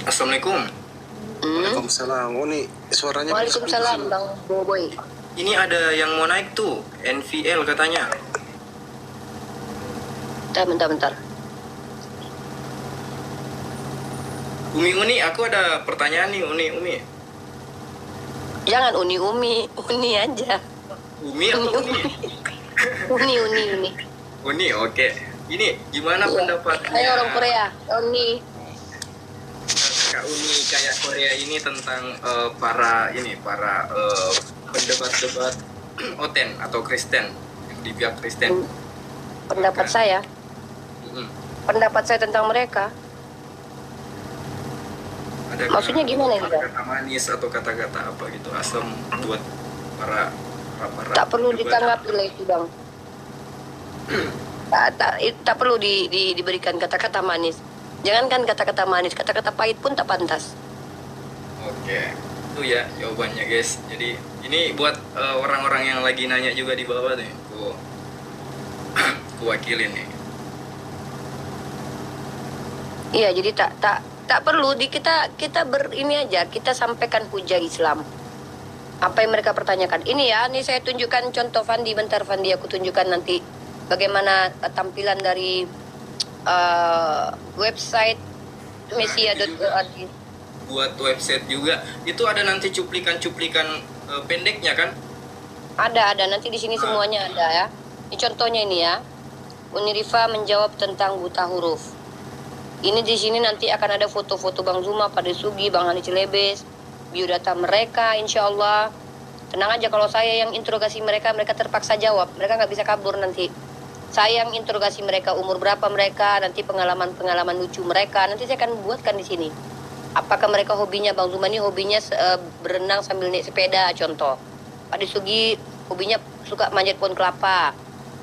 Assalamualaikum. Waalaikumsalam. Oh ni suaranya. Waalaikumsalam bang Boboy. Ini ada yang mau naik tuh, NVL katanya. Bentar. Umi, aku ada pertanyaan nih, Umi. Jangan Uni aja. Umi atau Uni? Uni. Uni, oke. Ini gimana pendapatnya? Ayo orang Korea, Uni. Kak Uni kayak Korea ini tentang para pendebat-debat Oten atau Kristen di pihak Kristen. Pendapat saya tentang mereka. Ada Maksudnya gimana ini? Kata manis atau kata-kata apa gitu asam buat para tak perlu ditanggapi lah itu bang. tak perlu diberikan kata-kata manis. Jangankan kata-kata manis, kata-kata pahit pun tak pantas. Oke, itu ya jawabannya guys. Jadi ini buat orang-orang yang lagi nanya juga di bawah nih, aku wakilin nih. Iya, jadi tak perlu kita ini aja, kita sampaikan hujah Islam. Apa yang mereka pertanyakan. Ini ya, ini saya tunjukkan contoh Fandi, bentar Fandi aku tunjukkan nanti bagaimana tampilan dari website mesia.org. Buat website juga itu ada nanti cuplikan-cuplikan pendeknya kan? Ada nanti di sini semuanya ada ya. Ini contohnya ini ya. Unirifa menjawab tentang buta huruf. Ini di sini nanti akan ada foto-foto Bang Zuma, Pak Desugi, Bang Hani Celebes, biodata mereka, insya Allah. Tenang aja, kalau saya yang interogasi mereka terpaksa jawab. Mereka nggak bisa kabur nanti. Saya yang interogasi mereka, umur berapa mereka, nanti pengalaman lucu mereka, nanti saya akan buatkan di sini. Apakah mereka hobinya, Bang Zuma ini hobinya berenang sambil naik sepeda, contoh. Pak Desugi hobinya suka manjat pohon kelapa.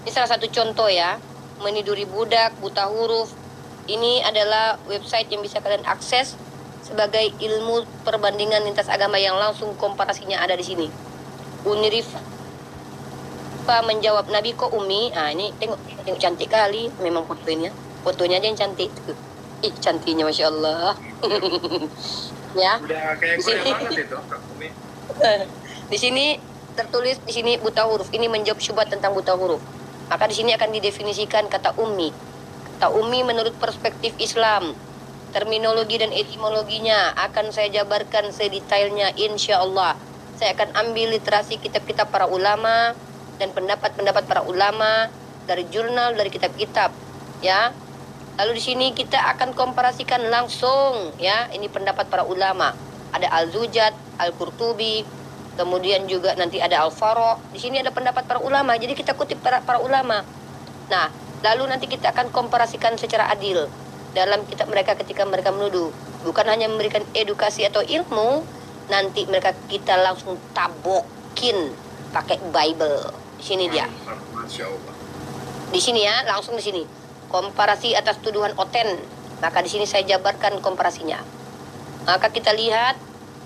Ini salah satu contoh ya, meniduri budak, buta huruf. Ini adalah website yang bisa kalian akses sebagai ilmu perbandingan lintas agama yang langsung komparasinya ada di sini. Unirifa menjawab, Nabi kok Umi? Ini tengok cantik kali memang fotonya aja yang cantik. Cantiknya Masya Allah. Ya. Udah kayak Korea banget itu Kak Umi. Di sini tertulis di sini buta huruf. Ini menjawab syubhat tentang buta huruf. Maka di sini akan didefinisikan kata ummi. Kata ummi menurut perspektif Islam, terminologi dan etimologinya akan saya jabarkan sedetailnya insya Allah. Saya akan ambil literasi kitab-kitab para ulama dan pendapat-pendapat para ulama dari jurnal, dari kitab-kitab, ya. Lalu di sini kita akan komparasikan langsung, ya. Ini pendapat para ulama. Ada Al-Zujat, Al-Qurtubi, kemudian juga nanti ada Al-Faro. Di sini ada pendapat para ulama. Jadi kita kutip para ulama. Nah, lalu nanti kita akan komparasikan secara adil dalam kitab mereka ketika mereka menuduh. Bukan hanya memberikan edukasi atau ilmu, nanti kita langsung tabokin pakai Bible. Di sini dia. Masya Allah. Di sini ya, langsung di sini. Komparasi atas tuduhan Oten. Maka di sini saya jabarkan komparasinya. Maka kita lihat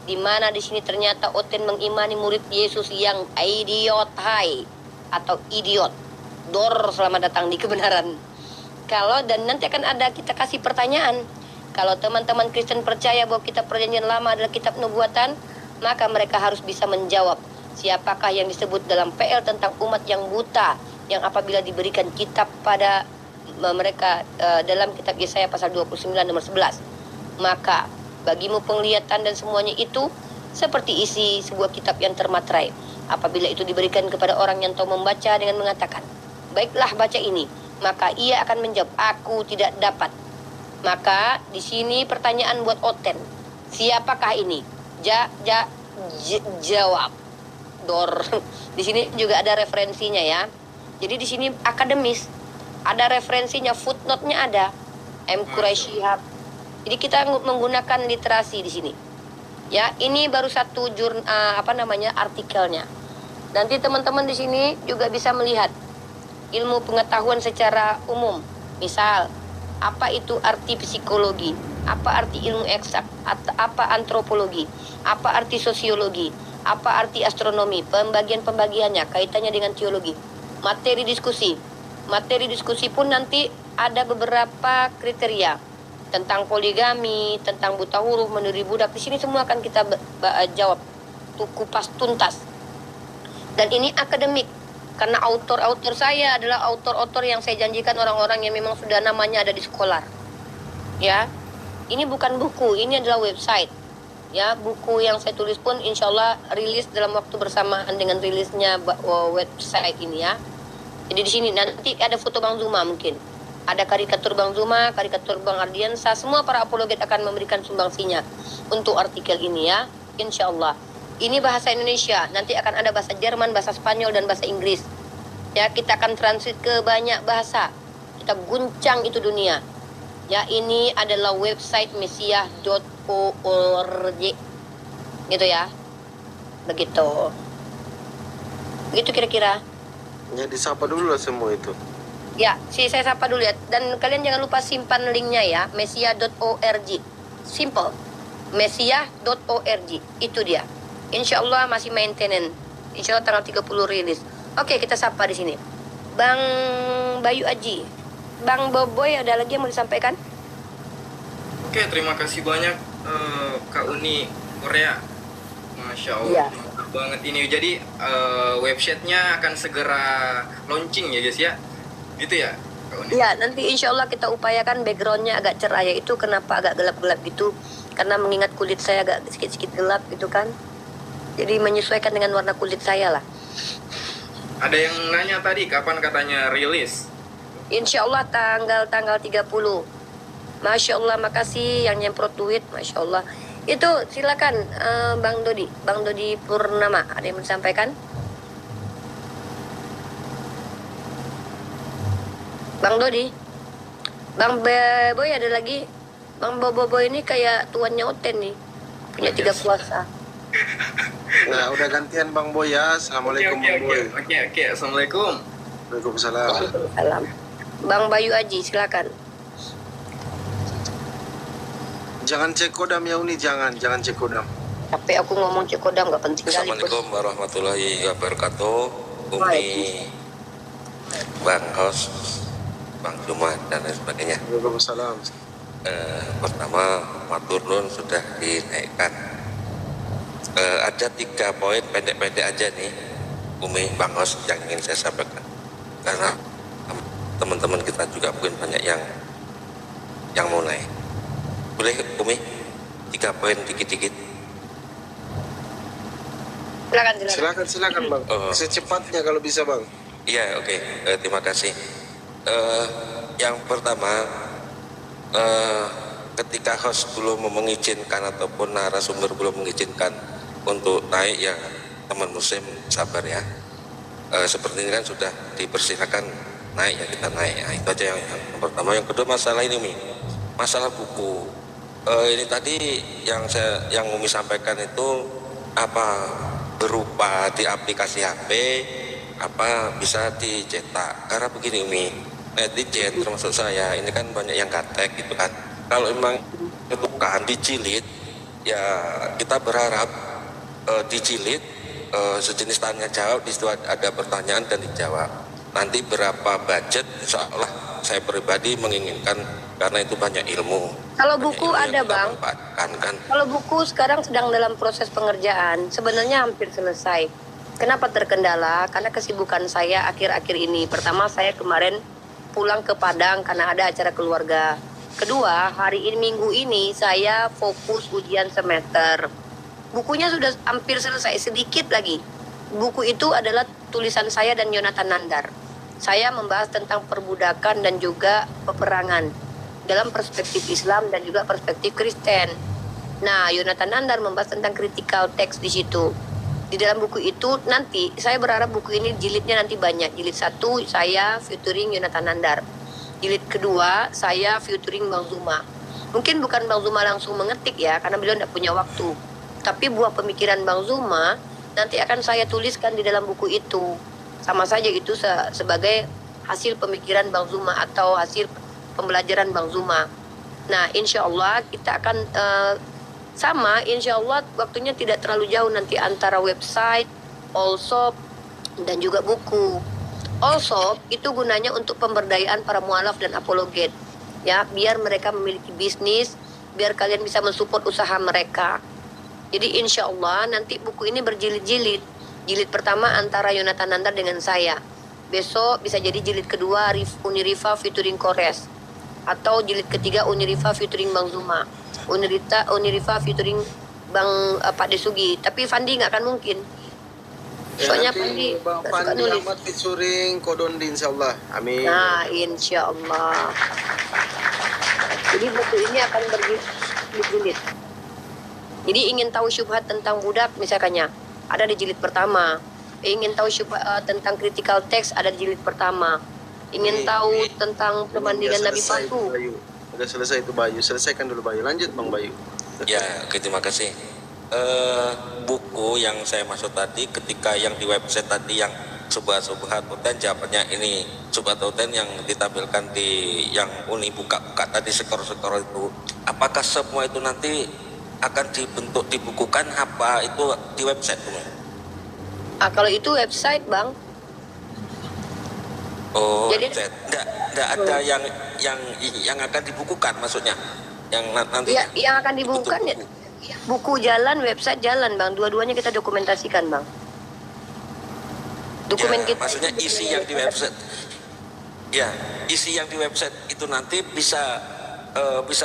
di mana di sini ternyata Oten mengimani murid Yesus yang idiot atau idiot. Dor, selamat datang di kebenaran. Dan nanti akan ada kita kasih pertanyaan. Kalau teman-teman Kristen percaya bahwa kitab perjanjian lama adalah kitab nubuatan, maka mereka harus bisa menjawab siapakah yang disebut dalam PL tentang umat yang buta, yang apabila diberikan kitab pada mereka dalam kitab Yesaya pasal 29 nomor 11. Maka bagimu penglihatan dan semuanya itu seperti isi sebuah kitab yang termaterai. Apabila itu diberikan kepada orang yang tahu membaca dengan mengatakan, baiklah baca ini, maka ia akan menjawab, aku tidak dapat. Maka di sini pertanyaan buat Oten, siapakah ini? Jawab. Dor. Di sini juga ada referensinya ya. Jadi di sini akademis, ada referensinya, footnote-nya ada. M. Quraisy Shihab. Jadi kita menggunakan literasi di sini. Ya, ini baru satu artikelnya. Nanti teman-teman di sini juga bisa melihat ilmu pengetahuan secara umum. Misal, apa itu arti psikologi? Apa arti ilmu eksak? Apa antropologi? Apa arti sosiologi? Apa arti astronomi? Pembagian-pembagiannya, kaitannya dengan teologi. Materi diskusi. Materi diskusi pun nanti ada beberapa kriteria tentang poligami, tentang buta huruf, menuri budak. Di sini semua akan kita jawab kupas tuntas. Dan ini akademik karena autor-autor saya adalah autor-autor yang saya janjikan orang-orang yang memang sudah namanya ada di sekolah. Ya, ini bukan buku, ini adalah website. Ya, buku yang saya tulis pun insya Allah rilis dalam waktu bersamaan dengan rilisnya website ini ya. Jadi di sini nanti ada foto Bang Zuma mungkin. Ada karikatur Bang Zuma, karikatur Bang Ardiansa, semua para apologet akan memberikan sumbangsinya untuk artikel ini ya, insya Allah. Ini bahasa Indonesia, nanti akan ada bahasa Jerman, bahasa Spanyol, dan bahasa Inggris. Ya, kita akan translate ke banyak bahasa. Kita guncang itu dunia. Ya, ini adalah website mesiah.org. Gitu ya. Begitu. Begitu kira-kira. Ya, disapa dulu lah semua itu. Ya, saya sapa dulu ya. Dan kalian jangan lupa simpan linknya ya, mesiah.org. Simple. Mesiah.org. Itu dia. Insya Allah masih maintenance. Insya Allah tanggal 30 rilis. Oke, kita sapa di sini. Bang Bayu Aji. Bang Boboy, ada lagi yang mau disampaikan? Oke, terima kasih banyak Kak Uni Korea. Masya Allah. Ya. Banget ini. Jadi websitenya akan segera launching ya guys ya. Gitu ya? Iya, nanti insya Allah kita upayakan backgroundnya agak cerah ya. Itu kenapa agak gelap-gelap gitu, karena mengingat kulit saya agak sedikit-sedikit gelap gitu kan. Jadi menyesuaikan dengan warna kulit saya lah. Ada yang nanya tadi kapan katanya rilis? Insya Allah tanggal 30. Masya Allah, makasih yang nyemprot duit, Masya Allah. Itu silakan Bang Dodi Purnama, ada yang mau disampaikan? Bang Dodi, Bang Boy ada lagi. Bang Bobo ini kayak tuannya Oten nih, punya 3 kuasa. Nah, udah gantian Bang Boy ya. Assalamualaikum Bang Boy. Oke, Assalamualaikum. Waalaikumsalam. Waalaikumsalam. Bang Bayu Aji, silakan. Jangan cek kodam ya Uni, jangan cek kodam. Tapi aku ngomong cek kodam nggak penting kali. Assalamualaikum warahmatullahi wabarakatuh. Umi, Bang Hos, Bang Zuma dan lain sebagainya. Waalaikumsalam. Pertama, matur nuwun sudah dinaikkan. Ada 3 poin pendek-pendek aja nih, Umi, Bang Hos, yang ingin saya sampaikan. Karena teman-teman kita juga mungkin banyak yang mau naik. Boleh Umi, 3 poin dikit-dikit. Silakan Bang. Secepatnya kalau bisa Bang. Iya, oke. Terima kasih. Yang pertama, ketika host belum mengizinkan ataupun narasumber belum mengizinkan untuk naik, ya teman muslim sabar ya. Seperti ini kan sudah dipersilakan naik, ya kita naik. Nah, itu aja yang pertama. Yang kedua, masalah ini Mi, masalah buku. Ini tadi yang Umi sampaikan itu apa berupa di aplikasi HP, apa bisa dicetak. Karena begini Umi, netizen termasuk saya ini kan banyak yang gatek gitu kan. Kalau memang ketukan dijilid, ya kita berharap dijilid sejenis tanya jawab, di situ ada pertanyaan dan dijawab. Nanti berapa budget, insya Allah saya pribadi menginginkan, karena itu banyak ilmu. Kalau buku ada Bang, kan. Kalau buku sekarang sedang dalam proses pengerjaan, sebenarnya hampir selesai. Kenapa terkendala? Karena kesibukan saya akhir-akhir ini. Pertama, saya kemarin pulang ke Padang karena ada acara keluarga. Kedua, hari ini minggu ini saya fokus ujian semester. Bukunya sudah hampir selesai, sedikit lagi. Buku itu adalah tulisan saya dan Yonatan Nandar. Saya membahas tentang perbudakan dan juga peperangan dalam perspektif Islam dan juga perspektif Kristen. Nah, Yonatan Nandar membahas tentang critical text di situ. Di dalam buku itu nanti saya berharap buku ini jilidnya nanti banyak. Jilid 1 saya featuring Yonatan Nandar. Jilid kedua saya featuring Bang Zuma. Mungkin bukan Bang Zuma langsung mengetik ya, karena beliau tidak punya waktu. Tapi buah pemikiran Bang Zuma nanti akan saya tuliskan di dalam buku itu. Sama saja itu sebagai hasil pemikiran Bang Zuma atau hasil pembelajaran Bang Zuma. Nah, insya Allah kita akan sama, insya Allah waktunya tidak terlalu jauh nanti antara website, Allshop, dan juga buku. Allshop itu gunanya untuk pemberdayaan para mualaf dan apologet. Ya, biar mereka memiliki bisnis, biar kalian bisa mensupport usaha mereka. Jadi insya Allah nanti buku ini berjilid-jilid. Jilid pertama antara Yonatan Nandar dengan saya. Besok bisa jadi jilid kedua Unirifa featuring Kores. Atau jilid ketiga Unirifa featuring Bang Zuma. Unirifa featuring Bang Pak Desugi. Tapi Fandi nggak akan mungkin. Soalnya Fandi Bang nggak suka Fandi nulis. Ahmad featuring Kodondi insyaallah. Amin. Nah, insya Allah. Jadi buku ini akan berjilid. Jadi ingin tahu syubhat tentang budak misalkannya ada di jilid pertama. Ingin tahu syubhat tentang critical text ada di jilid pertama. Ingin tahu tentang perbandingan Nabi palsu. Udah selesai itu Bayu. Selesaikan dulu Bayu. Lanjut Bang Bayu. Ya, oke, terima kasih. Buku yang saya maksud tadi ketika yang di website tadi yang subhat uten jawabannya ini subhat uten yang ditampilkan di yang Uni buka-buka tadi skor-skor itu, apakah semua itu nanti akan dibentuk dibukukan apa itu di website Bung? Kalau itu website Bang. Oh, jadi website. Nggak ada yang akan dibukukan maksudnya yang nanti ya, yang akan dibukukan ya buku jalan, website jalan Bang, dua-duanya kita dokumentasikan Bang. Dokumen ya, kita maksudnya isi yang di website ya, isi yang di website itu nanti bisa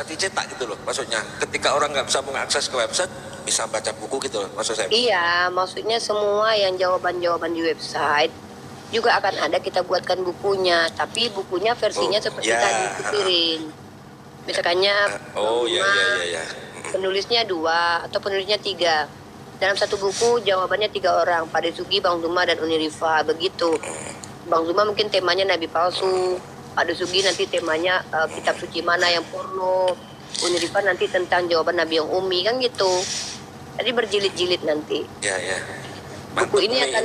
dicetak gitu loh, maksudnya ketika orang nggak bisa mengakses ke website bisa baca buku gitu loh, maksud saya. Iya, maksudnya semua yang jawaban-jawaban di website juga akan ada kita buatkan bukunya, tapi bukunya versinya seperti tadi Piring. Misalkannya ya. Penulisnya 2 atau penulisnya 3. Dalam satu buku jawabannya 3 orang, Pak Desugi, Bang Zuma, dan Unirifa, begitu. Bang Zuma mungkin temanya Nabi palsu, Pak Desugi nanti temanya kitab suci mana yang porno, Unirifa nanti tentang jawaban Nabi yang umi, kan gitu. Jadi berjilid-jilid nanti. Ya. Buku ini akan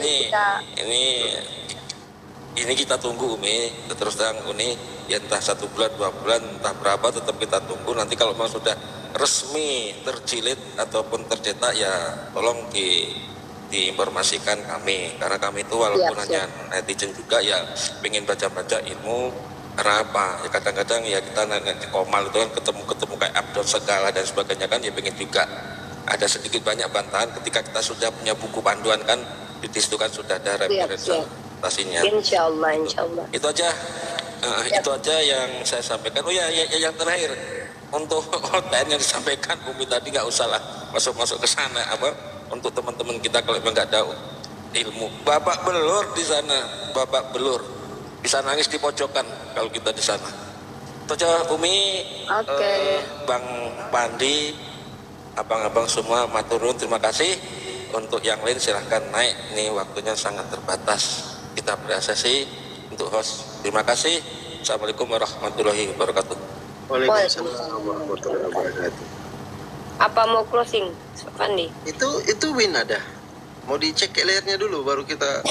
ini kita tunggu Umi, terus terang Uni, ya entah 1 bulan, 2 bulan, entah berapa tetap kita tunggu. Nanti kalau memang sudah resmi terjilid ataupun tercetak ya tolong diinformasikan kami, karena kami itu walaupun hanya netizen juga ya pengen baca-baca ilmu. Karena apa? Ya kadang-kadang ya kita nanti komal itu kan ketemu kayak Abdul segala dan sebagainya kan ya pengen juga ada sedikit banyak bantahan ketika kita sudah punya buku panduan kan di situ kan sudah ada representasinya. Insya Allah. Itu aja. Itu aja yang saya sampaikan. Oh ya, yang terakhir untuk OTN yang disampaikan Umi tadi nggak usah lah masuk ke sana apa untuk teman-teman kita kalau memang nggak ada ilmu. Babak belur di sana, babak belur bisa nangis di pojokan kalau kita di sana. Itu aja Umi. Bang Pandi, abang-abang semua maturun, terima kasih. Untuk yang lain silahkan naik, ini waktunya sangat terbatas. Kita apresiasi untuk host. Terima kasih. Assalamualaikum warahmatullahi wabarakatuh. Waalaikumsalam warahmatullahi wabarakatuh. Apa mau closing, Fandi? Itu Win ada. Mau dicek layarnya dulu baru kita.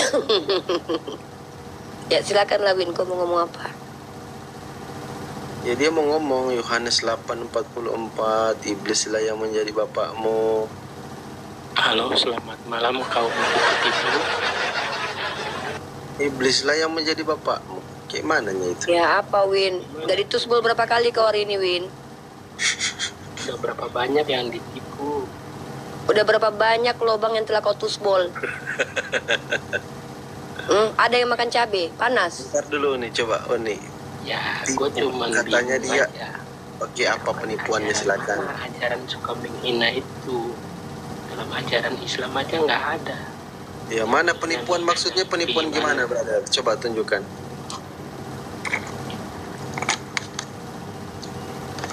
Ya silakan Win, kau mau ngomong apa? Ya dia mau ngomong Yohanes 8:44, iblislah yang menjadi bapakmu. Halo, selamat malam kaum ibu. Iblislah yang menjadi bapakmu. Kayak mananya itu? Ya apa Win? Dari tusbol berapa kali kau hari ini Win? Udah berapa banyak yang ditipu? Udah berapa banyak lubang yang telah kau tusbol? Ada yang makan cabai panas. Bentar dulu nih, coba nih. Ya, gue cuma katanya dia. Oke, apa penipuannya silakan. Ajaran suka menghina itu dalam ajaran Islam aja nggak ada. Ya, mana penipuan, maksudnya penipuan gimana, brother? Coba tunjukkan.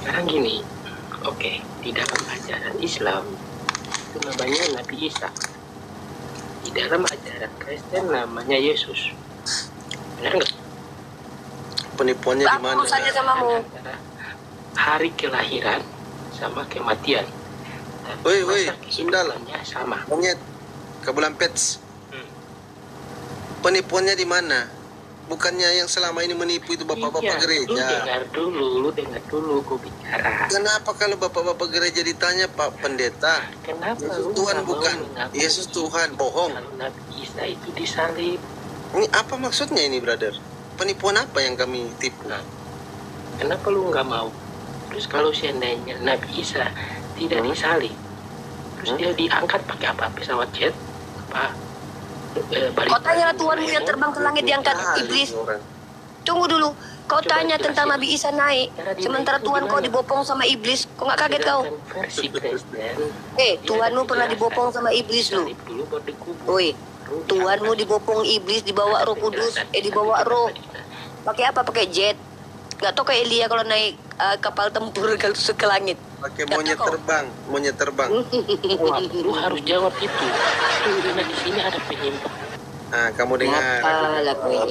Sekarang gini, oke, di dalam ajaran Islam itu namanya Nabi Isa. Di dalam ajaran Kristen namanya Yesus. Benar nggak? Penipuannya di mana? Urusannya sama kamu. Hari kelahiran sama kematian. Woi, Sundal. Sama. Monyet, Kabulan Pets. Penipuannya di mana? Bukannya yang selama ini menipu itu bapak-bapak gereja. Lu dengar dulu gue bicara. Kenapa kalau bapak-bapak gereja ditanya, Pak Pendeta, Kenapa Yesus lu Tuhan nggak bukan? mau mengaku Yesus Tuhan, bohong. kalau Nabi Isa itu disalib? Ini apa maksudnya ini, brother? Penipuan apa yang kami tipu? Kenapa lu nggak mau? Terus kalau seandainya Nabi Isa tidak disalib, terus dia diangkat pakai apa? Pesawat jet? Apa? Kau tanya Tuhanmu yang terbang ke langit diangkat iblis. Tunggu dulu. Kau tanya tentang Nabi Isa naik, sementara Tuhan kau dibopong sama iblis. Kau nggak kaget kau? Tuhanmu pernah dibopong sama iblis lu. Woi, Tuhanmu dibopong iblis, dibawa Roh Kudus, dibawa Roh. Pakai apa? Pakai jet. Nggak tahu kayak Elia kalau naik kapal tempur ke langit. Pakai monyet terbang, monyet terbang. Lu harus jawab itu. Karena di sini ada penyimpan. Nah, kamu dengar.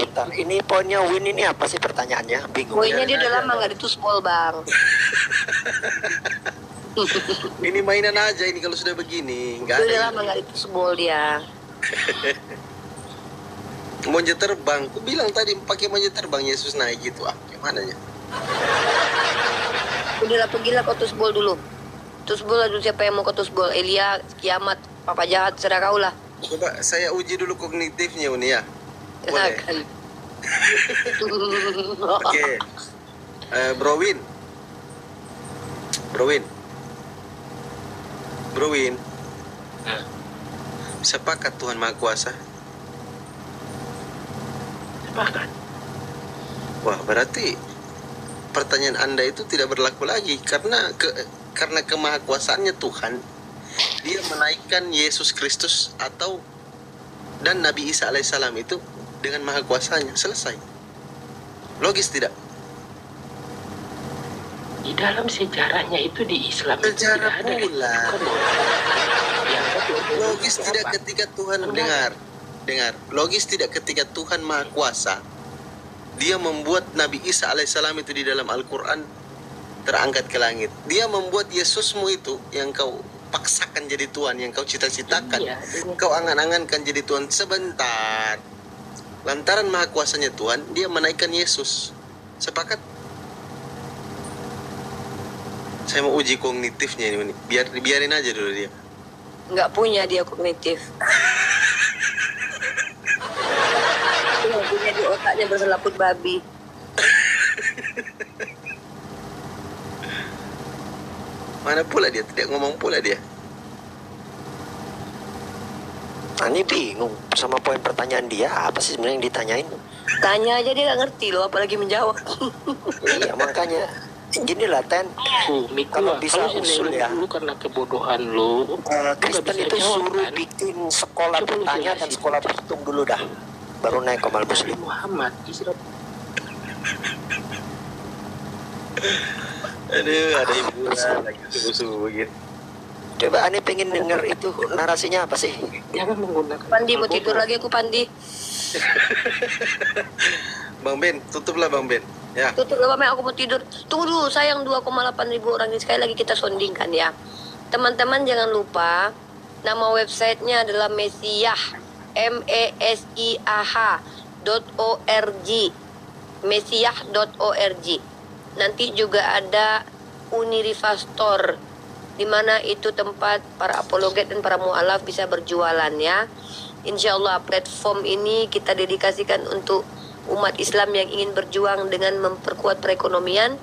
Bentar, ini poinnya Win ini apa sih pertanyaannya? Bingung. Poinnya dia udah lama nggak dituspol, Bang. Ini mainan aja ini kalau sudah begini. Nggak Udah ada. lama nggak dituspol dia. Monyet terbang. Aku bilang tadi pakai monyet terbang Yesus naik gitu. Gimana ya? Udahlah, pergilah kau tusbol dulu. Tusbol dulu, siapa yang mau kau tusbol? Elia, kiamat, papa jahat, serah kau lah. Coba saya uji dulu kognitifnya Uni ya. Boleh. Oke. Bro Win. Sepakat Tuhan Maha Kuasa? Sepakat. Wah, berarti pertanyaan Anda itu tidak berlaku lagi karena kemahakuasaannya Tuhan, dia menaikkan Yesus Kristus dan Nabi Isa alaihissalam itu dengan maha kuasanya. Selesai. Logis tidak? Di dalam sejarahnya itu di Islam sejarah pula. Logis tidak ketika Tuhan dengar. Logis tidak ketika Tuhan maha kuasa, dia membuat Nabi Isa alaihissalam itu di dalam Al-Quran terangkat ke langit. Dia membuat Yesusmu itu yang kau paksakan jadi Tuhan, yang kau cita-citakan, kau angan-angankan jadi Tuhan sebentar. Lantaran maha kuasanya Tuhan, dia menaikkan Yesus. Sepakat? Saya mau uji kognitifnya ini. Biarin aja dulu dia. Nggak punya dia kognitif. Nggak punya, di otaknya berselaput babi. Mana pula dia? Tidak ngomong pula dia. Nah, ini bingung sama poin pertanyaan dia. Apa sih sebenarnya yang ditanyain? Tanya aja dia nggak ngerti loh, apalagi menjawab. Iya, makanya gini lah, Ten. Kalau bisa usul ya, lu karena kebodohan lu, Kristen itu suruh bikin sekolah bertanya dan sekolah berhitung dulu dah, baru naik ke mal muslim. Muhammad Israel. Aduh, ada hiburan lagi subuh-subuh gitu. Coba aneh pengen denger itu narasinya apa sih? Jangan menggunakan. Pandi mau tidur lagi aku, Pandi. Bang Ben, tutuplah Bang Ben. Ya. Tutup lah, Bang, aku mau tidur. Tunggu dulu, sayang 2,8 ribu orang ini. Sekali lagi kita sondingkan ya. Teman-teman jangan lupa, nama websitenya adalah Mesiyah, mesiyah.org, mesiyah.org. Nanti juga ada Unirifastor, di mana itu tempat para apologet dan para mu'alaf bisa berjualan ya. Insya Allah platform ini kita dedikasikan untuk umat Islam yang ingin berjuang dengan memperkuat perekonomian,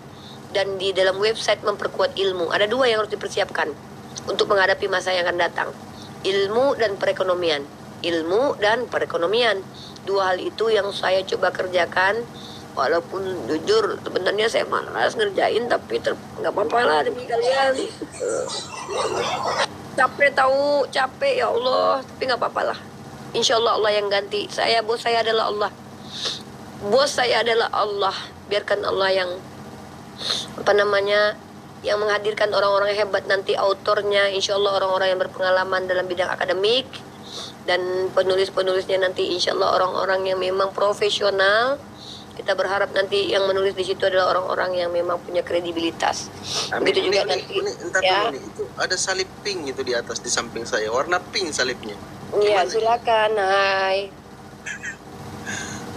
dan di dalam website memperkuat ilmu. Ada dua yang harus dipersiapkan untuk menghadapi masa yang akan datang. Ilmu dan perekonomian. Ilmu dan perekonomian. Dua hal itu yang saya coba kerjakan Walaupun jujur sebenarnya saya malas ngerjain, tapi nggak apa-apa lah demi kalian. Capek tahu, capek ya Allah, tapi nggak apa-apa lah. Insya Allah Allah yang ganti. Bos saya adalah Allah. Bos saya adalah Allah. Biarkan Allah yang yang menghadirkan orang-orang hebat nanti, autornya insya Allah orang-orang yang berpengalaman dalam bidang akademik, dan penulis-penulisnya nanti insya Allah orang-orang yang memang profesional. Kita berharap nanti yang menulis di situ adalah orang-orang yang memang punya kredibilitas. Begitu juga nanti. Ya. Itu ada salib pink itu di atas di samping saya, warna pink salibnya. Iya, silakan. Hai.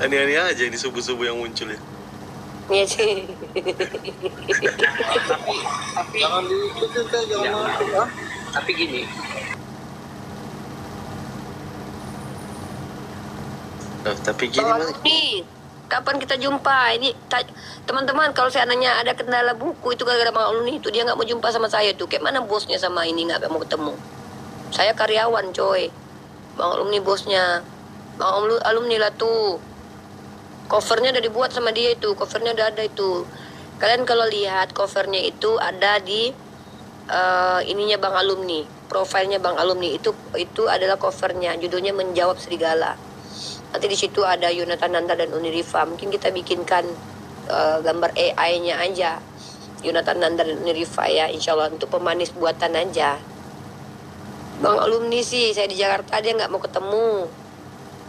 Aneh-aneh aja ini subuh-subuh yang muncul ya. Iya sih. Tapi jangan diikutin, jangan. Tapi gini, tapi gini Mas. Kapan kita jumpa? Ini teman-teman, kalau saya nanya ada kendala buku itu gara-gara Bang Alumni itu, dia nggak mau jumpa sama saya tuh. Kayak mana bosnya sama ini nggak mau ketemu? Saya karyawan coy, Bang Alumni bosnya. Bang Alumni lah tuh. Covernya udah dibuat sama dia itu, covernya udah ada itu. Kalian kalau lihat covernya itu ada di ininya Bang Alumni, profilnya Bang Alumni itu adalah covernya, judulnya Menjawab Serigala. Nanti di situ ada Yonatan Nanda dan Uni Rifa. Mungkin kita bikinkan gambar AI-nya aja, Yonatan Nanda dan Uni Rifa ya, insya Allah untuk pemanis buatan aja. Bang Alumni sih, saya di Jakarta dia nggak mau ketemu.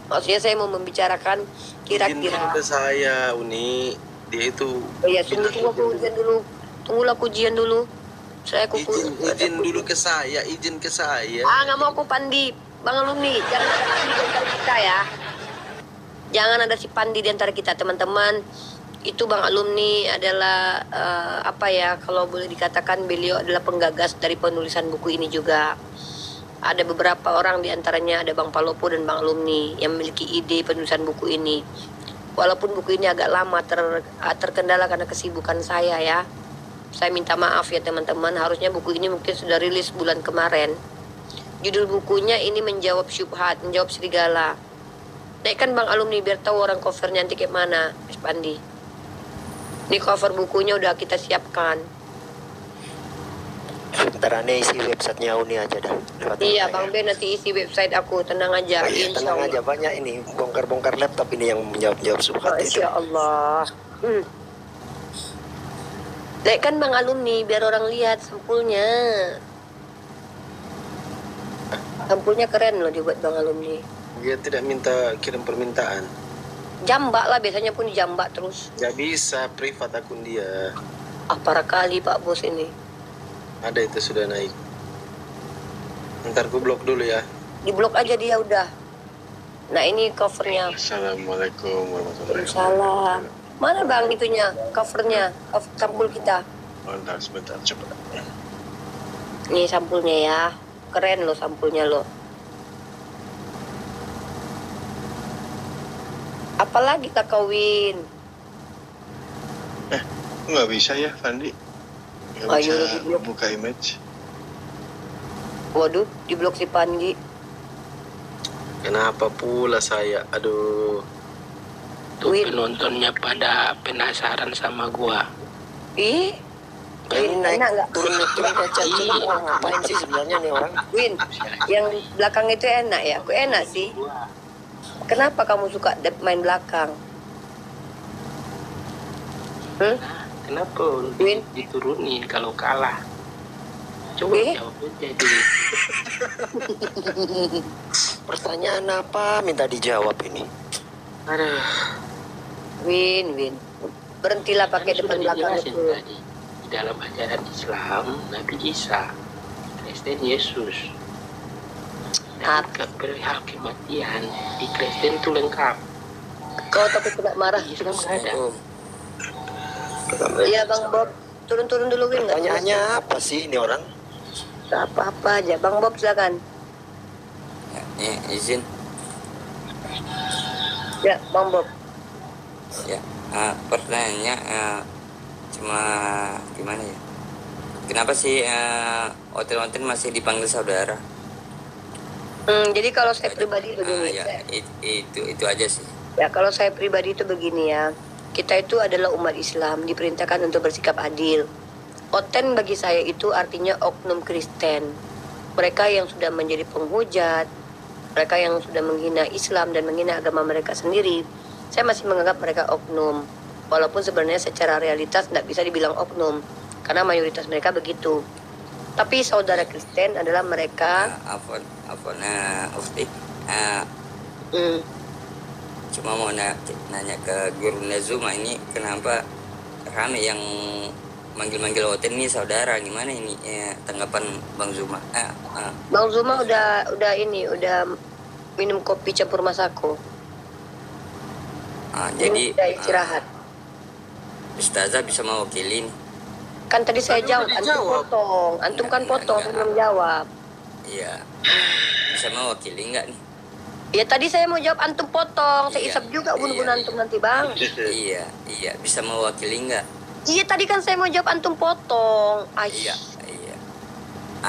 Maksudnya saya mau membicarakan kira-kira. Ke saya Uni, dia itu. Iya, tunggu aku ujian dulu. Tunggulah aku ujian dulu. Saya izin dulu ke saya, izin ke saya. Nggak mau aku Pandi, Bang Alumni, jangan ada Pandi di antara kita ya. Jangan ada si Pandi di antara kita, teman-teman. Itu Bang Alumni adalah kalau boleh dikatakan beliau adalah penggagas dari penulisan buku ini juga. Ada beberapa orang di antaranya ada Bang Palopo dan Bang Alumni yang memiliki ide penulisan buku ini. Walaupun buku ini agak lama terkendala karena kesibukan saya ya. Saya minta maaf ya teman-teman, harusnya buku ini mungkin sudah rilis bulan kemarin. Judul bukunya ini Menjawab Syubhat, Menjawab Serigala. Naikkan Bang Alumni biar tahu orang covernya nanti kayak mana, Mas Pandi. Ini cover bukunya udah kita siapkan. Ntar aneh isi websitenya Uni aja dah. Iya Bang Ben, nanti isi website aku, tenang aja. Iya, tenang aja, banyak ini bongkar-bongkar laptop ini yang menjawab syubhat itu. Masya Allah. Naikkan Bang Alumni biar orang lihat sampulnya. Sampulnya keren loh dibuat Bang Alumni. Dia tidak minta kirim permintaan. Jambak lah, biasanya pun dijambak terus. Gak bisa, privat akun dia. Parah kali Pak Bos ini. Ada itu sudah naik. Ntar ku blok dulu ya. Di blok aja dia udah. Nah ini covernya. Assalamualaikum warahmatullahi Waalaikumsalam. Mana Bang itunya, covernya, sampul kita. Sebentar, coba. Nih sampulnya ya. Keren loh sampulnya loh. Apalagi Kak Kawin? Nggak bisa ya, Fandi. Nggak bisa buka image. Waduh, di blok si Pandi. Kenapa pula saya? Aduh. tuh penontonnya pada penasaran sama gua. Ih, ini naik turun kaca ngapain sih sebenarnya nih orang? Win, yang belakang itu enak ya? Aku enak sih. Kenapa kamu suka main belakang? Kenapa diturunin kalau kalah? Coba jawab aja dulu. Pertanyaan apa minta dijawab ini? Aduh. Win. Berhentilah pakai depan belakang itu. Tadi, di dalam ajaran Islam, Nabi Isa, Kristen Yesus. Dan perihal kematian di Kristen itu lengkap. Kau tapi tidak marah. Islam nggak ada. Iya Bang Bob, turun dulu Win. Pertanyaannya apa sih ini orang? Gak apa-apa aja, Bang Bob silakan. Ya, izin. Ya, Bang Bob. Ya, pertanyaannya cuma gimana ya? Kenapa sih hotel-hotel masih dipanggil saudara? Jadi kalau saya pribadi begini. Ya, itu aja sih. Ya kalau saya pribadi itu begini ya. Kita itu adalah umat Islam, diperintahkan untuk bersikap adil. Oten bagi saya itu artinya oknum Kristen. Mereka yang sudah menjadi penghujat, mereka yang sudah menghina Islam dan menghina agama mereka sendiri, saya masih menganggap mereka oknum. Walaupun sebenarnya secara realitas tidak bisa dibilang oknum, karena mayoritas mereka begitu. Tapi saudara Kristen adalah mereka. Ufti. Cuma mau nanya ke Guru Nazuma ini, kenapa rame yang manggil-manggil Oten ini saudara, gimana ini tanggapan Bang Zuma? Bang Zuma udah minum kopi campur masako. Jadi udah istirahat. Ustazah bisa mewakili nih. Kan tadi saya jawab, antum potong. Antum kan potong, saya belum jawab. Iya. Bisa mewakili enggak nih? Ya tadi saya mau jawab, antum potong. Saya isap juga bun-bun antum nanti, Bang. Iya. Bisa mewakili enggak? Iya tadi kan saya mau jawab, antum potong. Iya.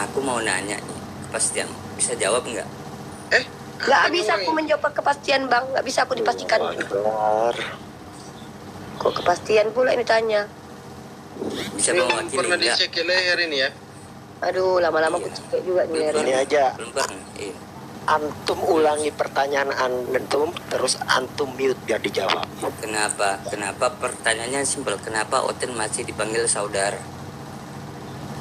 Aku mau nanya nih, kepastian. Bisa jawab enggak? Nggak bisa aku menjawab kepastian, Bang. Nggak bisa aku dipastikan. Kok kepastian pula ini tanya? Bisa mewakili pernah enggak? dicek leher ini ya? Aduh, lama-lama aku cek juga nih. Ini aja. Iya. Antum ulangi pertanyaan antum, terus antum mute biar dijawab. Kenapa pertanyaannya simpel? Kenapa Oten masih dipanggil saudara?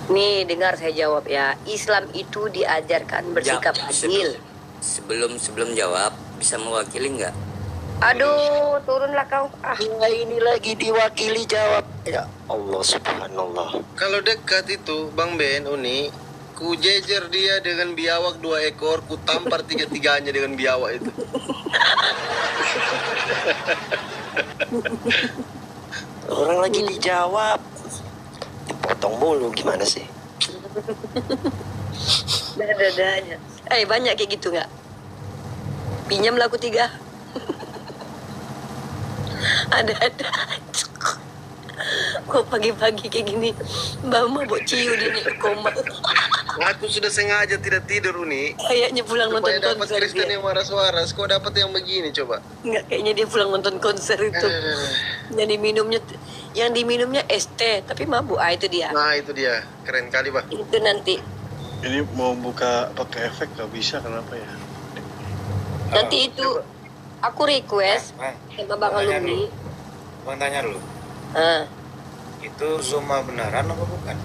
Nih, dengar saya jawab ya. Islam itu diajarkan bersikap adil. Sebelum jawab, bisa mewakili enggak? Aduh, turunlah kau. Ini lagi diwakili jawab. Ya Allah subhanallah. Kalau dekat itu Bang Ben Uni, ku jejer dia dengan biawak 2 ekor, ku tampar 3-3-nya dengan biawak itu. Orang lagi dijawab, dipotong mulu, gimana sih? Dadanya. Banyak kayak gitu nggak? Pinjam laku 3. Ada. Kok pagi-pagi kayak gini, Mbak mabuk ciu di koma. Aku sudah sengaja tidak tidur Uni. Kayaknya pulang nonton supaya dapat konser Kristen dia. yang waras-waras. Kok dapat yang begini coba? Enggak, kayaknya dia pulang nonton konser itu. Yang diminumnya es teh, tapi mabuk. Itu dia. Nah itu dia, keren kali Bang. Itu nanti. Ini mau buka pakai efek nggak bisa, kenapa ya? Nanti itu aku request sama Bang Alumni. Bang tanya dulu. Itu Zuma beneran apa bukan?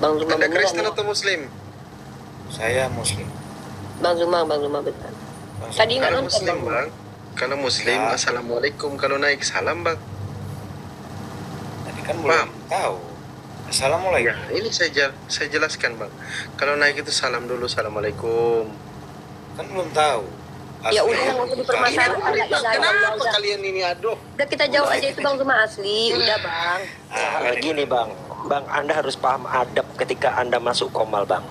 Bang Zuma Anda beneran. Kristen atau Muslim? Saya Muslim. Bang Zuma beneran. Tadi nggak Kalau nonton Muslim Bang. Kalau Muslim, Assalamualaikum. Kalau naik salam Bang. Tadi kan belum tahu. Assalamualaikum. Ya, ini saya jelaskan Bang. Kalau naik itu salam dulu, Assalamualaikum. Kan belum tahu. Ya udah, nggak usah dipermasalahkan. Kenapa kalian ini aduh? Udah kita jawab aja, itu Bang Zuma asli. Udah Bang. Gini Bang, Anda harus paham adab ketika Anda masuk komal Bang.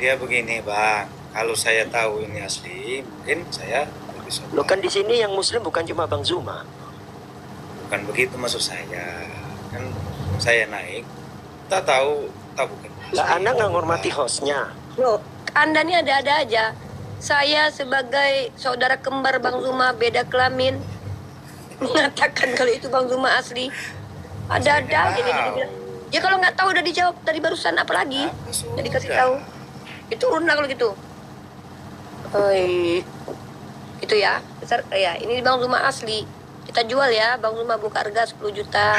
Dia begini Bang, kalau saya tahu ini asli, mungkin saya lebih sopan. Lo kan di sini yang Muslim bukan cuma Bang Zuma. Bukan begitu maksud saya. Kan saya naik, tak tahu, tak bukan. Lah Anda nggak ngormati hostnya. Loh, Anda nih ada-ada aja. Saya sebagai saudara kembar Bang Zuma beda kelamin mengatakan kalau itu Bang Zuma asli. Ada-ada aja dia bilang. Ya kalau nggak tahu udah dijawab tadi barusan, apa lagi? Jadi kasih tahu. Itu urun lah kalau gitu. Itu ya. Besar ya, ini Bang Zuma asli. Kita jual ya, Bang Zuma buka harga 10 juta.